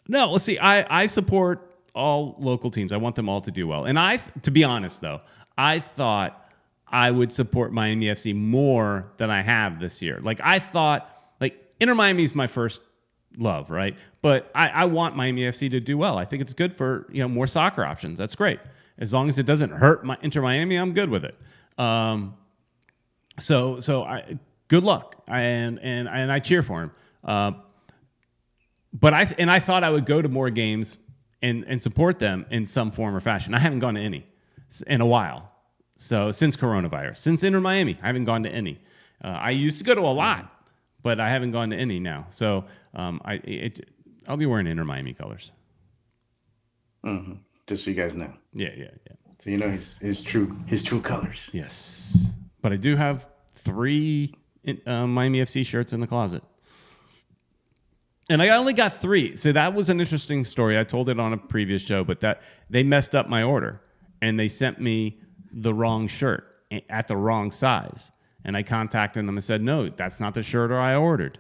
No, let's see. I support all local teams. I want them all to do well. And to be honest, though, I thought I would support Miami FC more than I have this year. Like I thought, Inter Miami is my first love, right? But I want Miami FC to do well. I think it's good for more soccer options. That's great. As long as it doesn't hurt Inter Miami, I'm good with it. Good luck, and I cheer for him. But I thought I would go to more games and support them in some form or fashion. I haven't gone to any in a while. So since coronavirus, since Inter Miami, I haven't gone to any. I used to go to a lot, but I haven't gone to any now. So I'll be wearing Inter Miami colors. Mm-hmm. Just so you guys know. Yeah. So his true colors. Yes, but I do have 3 Miami FC shirts in the closet. And I only got 3. So that was an interesting story. I told it on a previous show, but that they messed up my order and they sent me the wrong shirt at the wrong size. And I contacted them and said, no, that's not the shirt I ordered.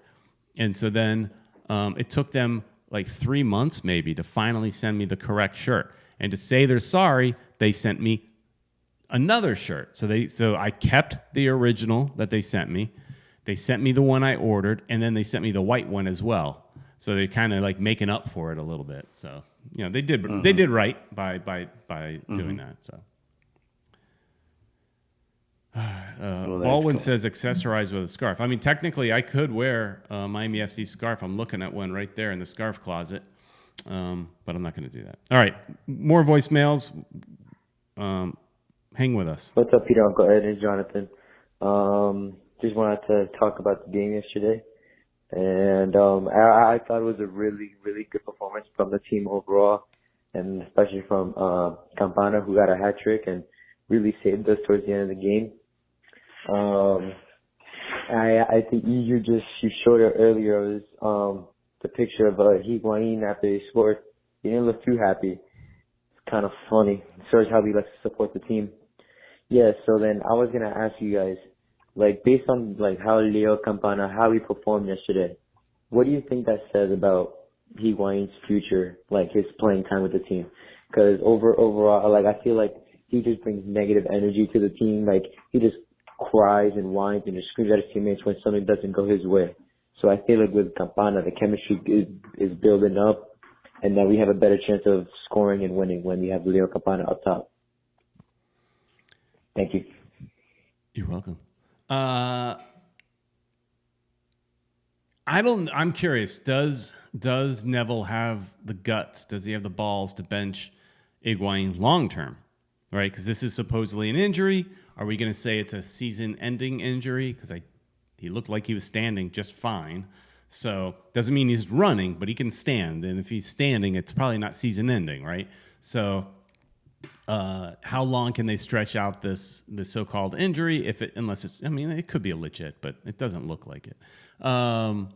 And so then it took them like 3 months maybe to finally send me the correct shirt. And to say they're sorry, they sent me another shirt. So I kept the original that they sent me. They sent me the one I ordered, and then they sent me the white one as well. So they're kind of like making up for it a little bit. So they did right by doing that. So Baldwin says accessorize with a scarf. I mean, technically, I could wear a Miami FC scarf. I'm looking at one right there in the scarf closet, but I'm not going to do that. All right, more voicemails. Hang with us. What's up, Peter, Uncle Ed, and Jonathan? Just wanted to talk about the game yesterday. And I thought it was a really, really good performance from the team overall, and especially from Campana, who got a hat trick and really saved us towards the end of the game. I think you showed it earlier. It was the picture of Higuain after he scored. He didn't look too happy. It's kind of funny. It shows how he likes to support the team. Yeah, so then I was gonna ask you guys, like, based on like how Leo Campana, how he performed yesterday, what do you think that says about Higuain's future, like his playing time with the team? Because overall, like, I feel like he just brings negative energy to the team. Like, he just cries and whines and just screams at his teammates when something doesn't go his way. So I feel like with Campana, the chemistry is building up, and that we have a better chance of scoring and winning when we have Leo Campana up top. Thank you. You're welcome. I'm curious. Does Neville have the guts? Does he have the balls to bench Higuain long term? Right? Because this is supposedly an injury. Are we going to say it's a season-ending injury? Because he looked like he was standing just fine. So doesn't mean he's running, but he can stand. And if he's standing, it's probably not season-ending, right? So how long can they stretch out this so-called injury? Unless it's, I mean, it could be a legit, but it doesn't look like it. How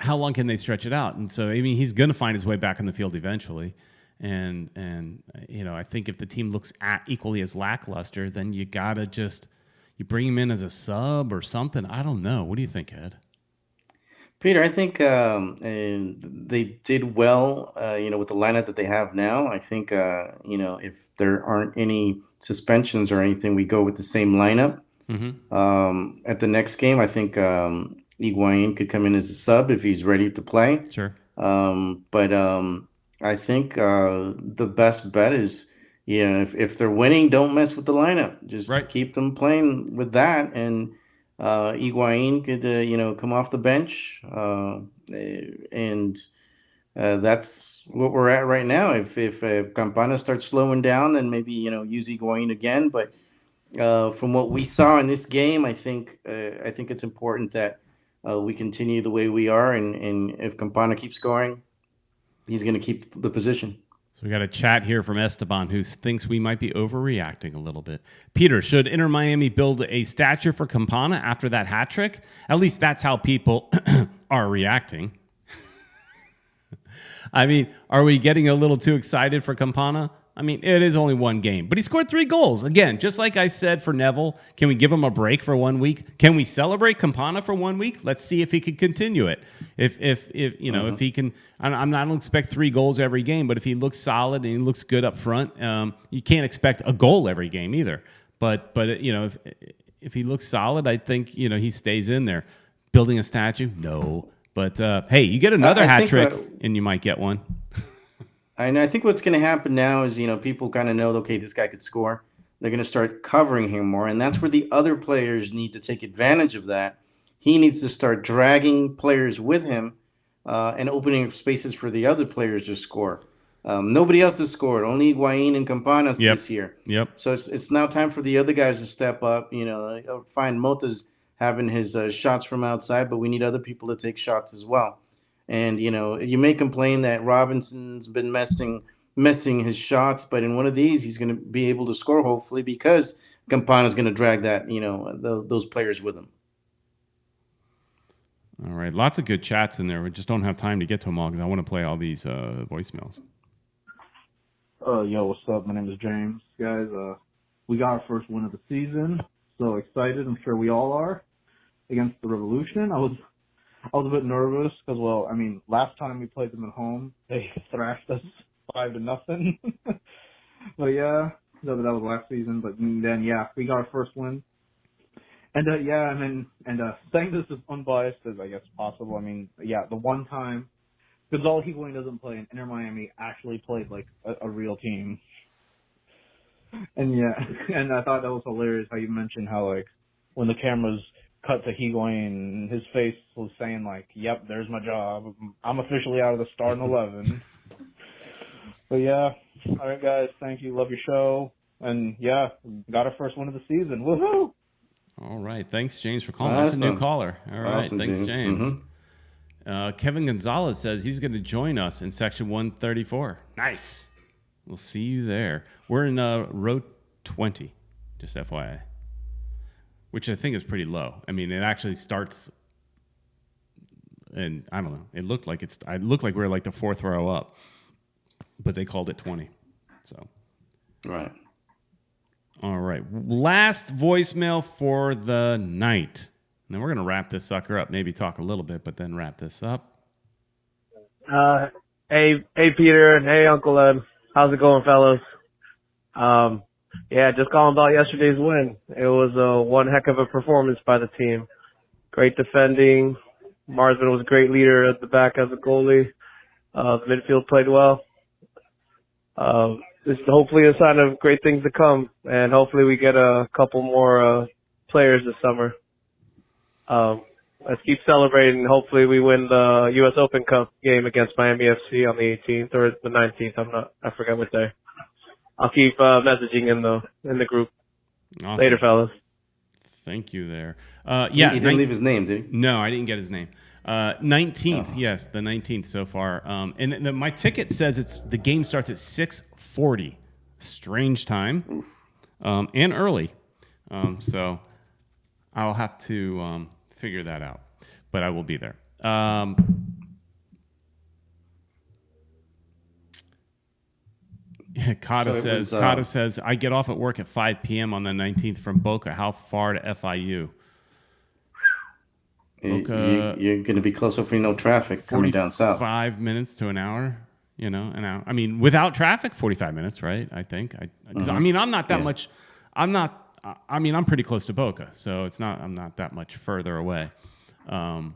long can they stretch it out? And so, I mean, he's going to find his way back in the field eventually. And you know, I think if the team looks equally as lackluster, then you gotta you bring him in as a sub or something. I don't know. What do you think, Ed? Peter, I think they did well, with the lineup that they have now. I think, if there aren't any suspensions or anything, we go with the same lineup. Mm-hmm. At the next game, I think Higuain could come in as a sub if he's ready to play. Sure. But I think the best bet is, if they're winning, don't mess with the lineup. Just keep them playing with that, and Higuain could, come off the bench, and that's what we're at right now. If Campana starts slowing down, then maybe use Higuain again. But from what we saw in this game, I think it's important that we continue the way we are, and if Campana keeps scoring, he's going to keep the position. So we got a chat here from Esteban, who thinks we might be overreacting a little bit. Peter, should Inter Miami build a statue for Campana after that hat trick? At least that's how people are reacting. I mean, are we getting a little too excited for Campana? I mean, it is only one game, but he scored 3 goals. Again, just like I said for Neville, can we give him a break for 1 week? Can we celebrate Campana for 1 week? Let's see if he can continue it. If he can, I don't expect 3 goals every game, but if he looks solid and he looks good up front, you can't expect a goal every game either. But if he looks solid, I think he stays in there. Building a statue, no. But hey, you get another hat trick, and you might get one. I think what's going to happen now is, people kind of know, okay, this guy could score. They're going to start covering him more. And that's where the other players need to take advantage of that. He needs to start dragging players with him and opening up spaces for the other players to score. Nobody else has scored. Only Higuain and Campana this year. Yep. So it's now time for the other guys to step up. Fine, Mota's having his shots from outside, but we need other people to take shots as well. And, you may complain that Robinson's been missing his shots, but in one of these, he's going to be able to score, hopefully, because Campana's going to drag that, those players with him. All right. Lots of good chats in there. We just don't have time to get to them all because I want to play all these voicemails. Yo, what's up? My name is James. Guys, we got our first win of the season. So excited. I'm sure we all are. Against the Revolution. I was a bit nervous because, last time we played them at home, they thrashed us 5-0. But yeah, that was last season. But then, we got our first win. And saying this as unbiased as I guess possible. The one time Gonzalo Higuain doesn't play and Inter Miami actually played like a real team. And and I thought that was hilarious how you mentioned how like when the cameras cut to Higuain, his face was saying like, "Yep, there's my job. I'm officially out of the starting 11." But all right, guys, thank you. Love your show, and got our first win of the season. Woohoo! All right, thanks, James, for calling. Awesome. That's a new caller. All right, awesome, thanks, James. Mm-hmm. Kevin Gonzalez says he's going to join us in section 134. Nice. We'll see you there. We're in row 20, just FYI, which I think is pretty low. I mean, it actually starts, and I don't know. It looked like we were like the fourth row up, but they called it 20. So, right. All right. Last voicemail for the night. And then we're going to wrap this sucker up. Maybe talk a little bit, but then wrap this up. Hey, Peter. Hey, Uncle Ed. How's it going, fellas? Yeah, just calling about yesterday's win. It was one heck of a performance by the team. Great defending. Marsman was a great leader at the back as a goalie. The midfield played well. This is hopefully a sign of great things to come, and hopefully we get a couple more players this summer. Let's keep celebrating. Hopefully we win the U.S. Open Cup game against Miami FC on the 18th or the 19th. I forget what day. I'll keep messaging in the group. Awesome. Later, fellas. Thank you there. He didn't leave his name, did he? No, I didn't get his name. 19th, yes, the 19th so far. And my ticket says the game starts at 6:40. Strange time, and early. So I'll have to figure that out, but I will be there. Kata says, I get off at work at 5 p.m. on the 19th from Boca. How far to FIU? Boca, you're going to be close, hopefully no traffic coming down south. 5 minutes to an hour, an hour. I mean, without traffic, 45 minutes, right? I think. I mean, I'm not that much. I'm pretty close to Boca, so I'm not that much further away. And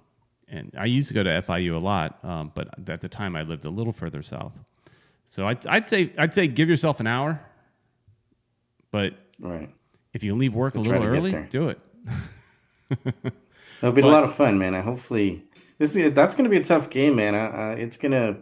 I used to go to FIU a lot, but at the time I lived a little further south. So I'd say give yourself an hour, but if you leave work a little early, do it. It'll be a lot of fun, man. Hopefully that's going to be a tough game, man. It's going to,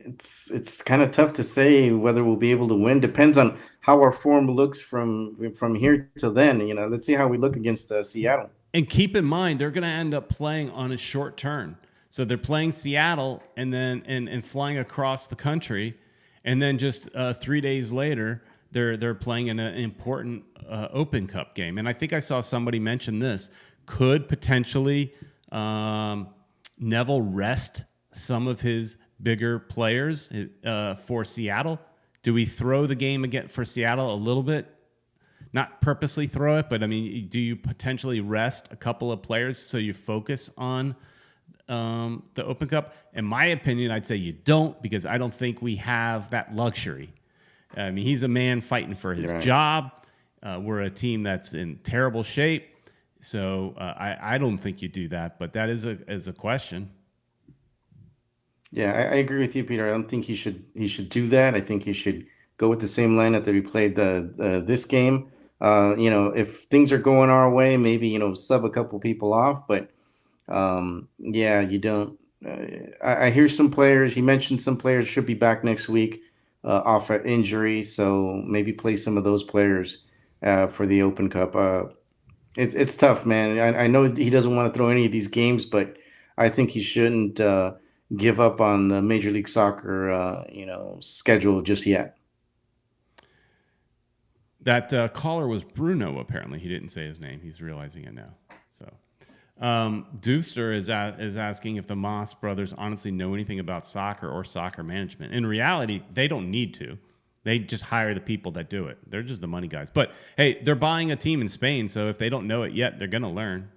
it's kind of tough to say whether we'll be able to win. Depends on how our form looks from here to then. Let's see how we look against Seattle. And keep in mind, they're going to end up playing on a short turn. So they're playing Seattle and then and flying across the country, and then just 3 days later they're playing in an important Open Cup game. And I think I saw somebody mention this: could potentially Neville rest some of his bigger players for Seattle? Do we throw the game again for Seattle a little bit? Not purposely throw it, but I mean, do you potentially rest a couple of players so you focus on the Open Cup? In my opinion, I'd say you don't, because I don't think we have that luxury. I mean, he's a man fighting for his job. We're a team that's in terrible shape. So I don't think you do that, but that is a question. Yeah, I agree with you, Peter. I don't think he should do that. I think he should go with the same lineup that we played this game. If things are going our way, maybe, sub a couple people off, but you don't. I hear some players. He mentioned some players should be back next week off an injury, so maybe play some of those players for the Open Cup. It's tough, man. I know he doesn't want to throw any of these games, but I think he shouldn't give up on the Major League Soccer schedule just yet. That caller was Bruno. Apparently, he didn't say his name. He's realizing it now. So, Doofster is asking if the Moss brothers honestly know anything about soccer or soccer management. In reality, they don't need to. They just hire the people that do it. They're just the money guys. But hey, they're buying a team in Spain, so if they don't know it yet, they're gonna learn.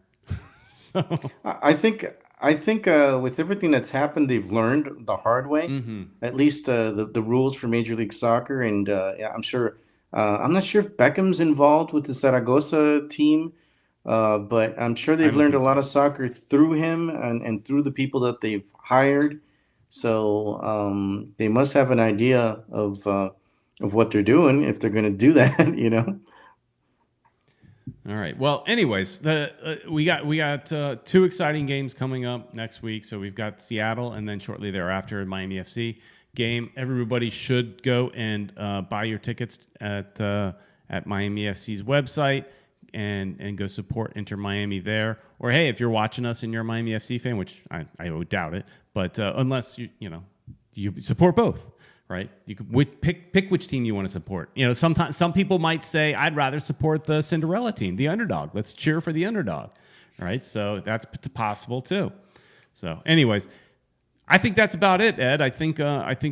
So I think with everything that's happened, they've learned the hard way. Mm-hmm. At least the rules for Major League Soccer, and I'm sure. I'm not sure if Beckham's involved with the Zaragoza team, but I'm sure they've learned a lot of soccer through him and through the people that they've hired. So they must have an idea of what they're doing if they're going to do that, All right. Well, anyways, we got two exciting games coming up next week. So we've got Seattle, and then shortly thereafter, Miami FC game. Everybody should go and buy your tickets at Miami FC's website. and go support Inter Miami there. Or hey, if you're watching us and you're a Miami FC fan, which I would doubt it, but unless you support both, right? You could pick which team you want to support. Sometimes some people might say, I'd rather support the Cinderella team, the underdog. Let's cheer for the underdog, right? So that's possible too. So, anyways, I think that's about it, Ed. I think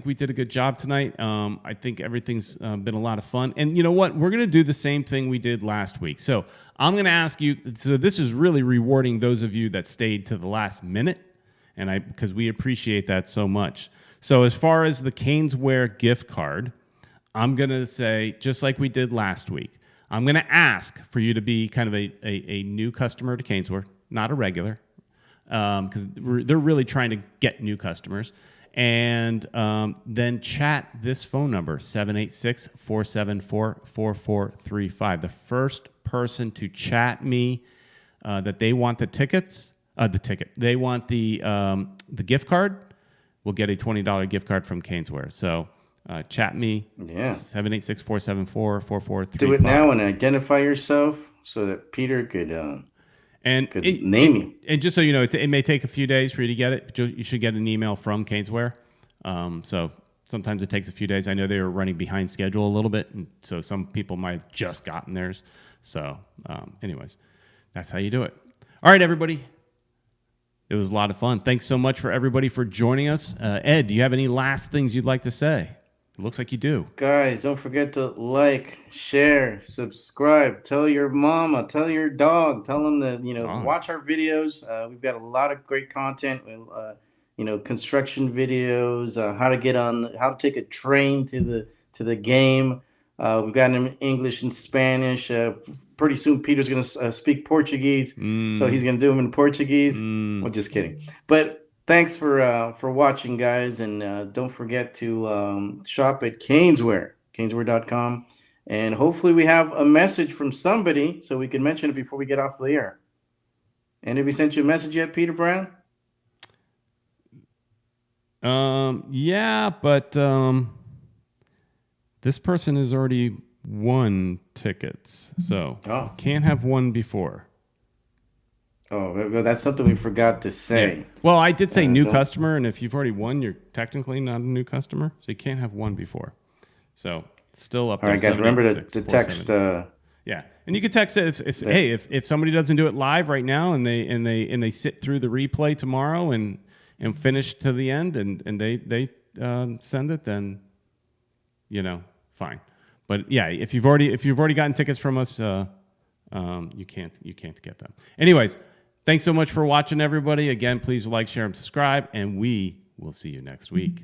we did a good job tonight. I think everything's been a lot of fun. And you know what? We're going to do the same thing we did last week. So I'm going to ask you. So this is really rewarding those of you that stayed to the last minute, and because we appreciate that so much. So as far as the Caneswear gift card, I'm going to say, just like we did last week, I'm going to ask for you to be kind of a new customer to Caneswear, not a regular, because they're really trying to get new customers. And then chat this phone number, 786-474-4435. The first person to chat me that they want the tickets, they want the gift card, will get a $20 gift card from Caneswear. So chat me, 786-474-4435. Do it now and identify yourself so that Peter could name you. And just so you know, it may take a few days for you to get it, but you should get an email from Caneswear. So sometimes it takes a few days. I know they were running behind schedule a little bit, and so some people might have just gotten theirs. So anyways, that's how you do it. All right, everybody. It was a lot of fun. Thanks so much for everybody for joining us. Ed, do you have any last things you'd like to say? It looks like you do. Guys, don't forget to like, share, subscribe. Tell your mama, tell your dog, tell them to watch our videos. We've got a lot of great content. Construction videos, how to take a train to the game. We've got them in English and Spanish. Pretty soon, Peter's going to speak Portuguese, so he's going to do them in Portuguese. Well, just kidding. But thanks for watching, guys, and don't forget to shop at Caneswear, Caneswear.com, and hopefully we have a message from somebody so we can mention it before we get off the air. And have we sent you a message yet, Peter Brown? Yeah, but this person has already won tickets, so can't have one before. Oh, well, that's something we forgot to say. Yeah. Well, I did say new customer, and if you've already won, you're technically not a new customer, so you can't have one before. So it's still up there. All right, guys, remember to text. Yeah, and you can text it if somebody doesn't do it live right now, and they sit through the replay tomorrow and finish to the end, and they send it, then fine. But yeah, if you've already gotten tickets from us, you can't get them. Anyways, thanks so much for watching, everybody. Again, please like, share, and subscribe, and we will see you next week.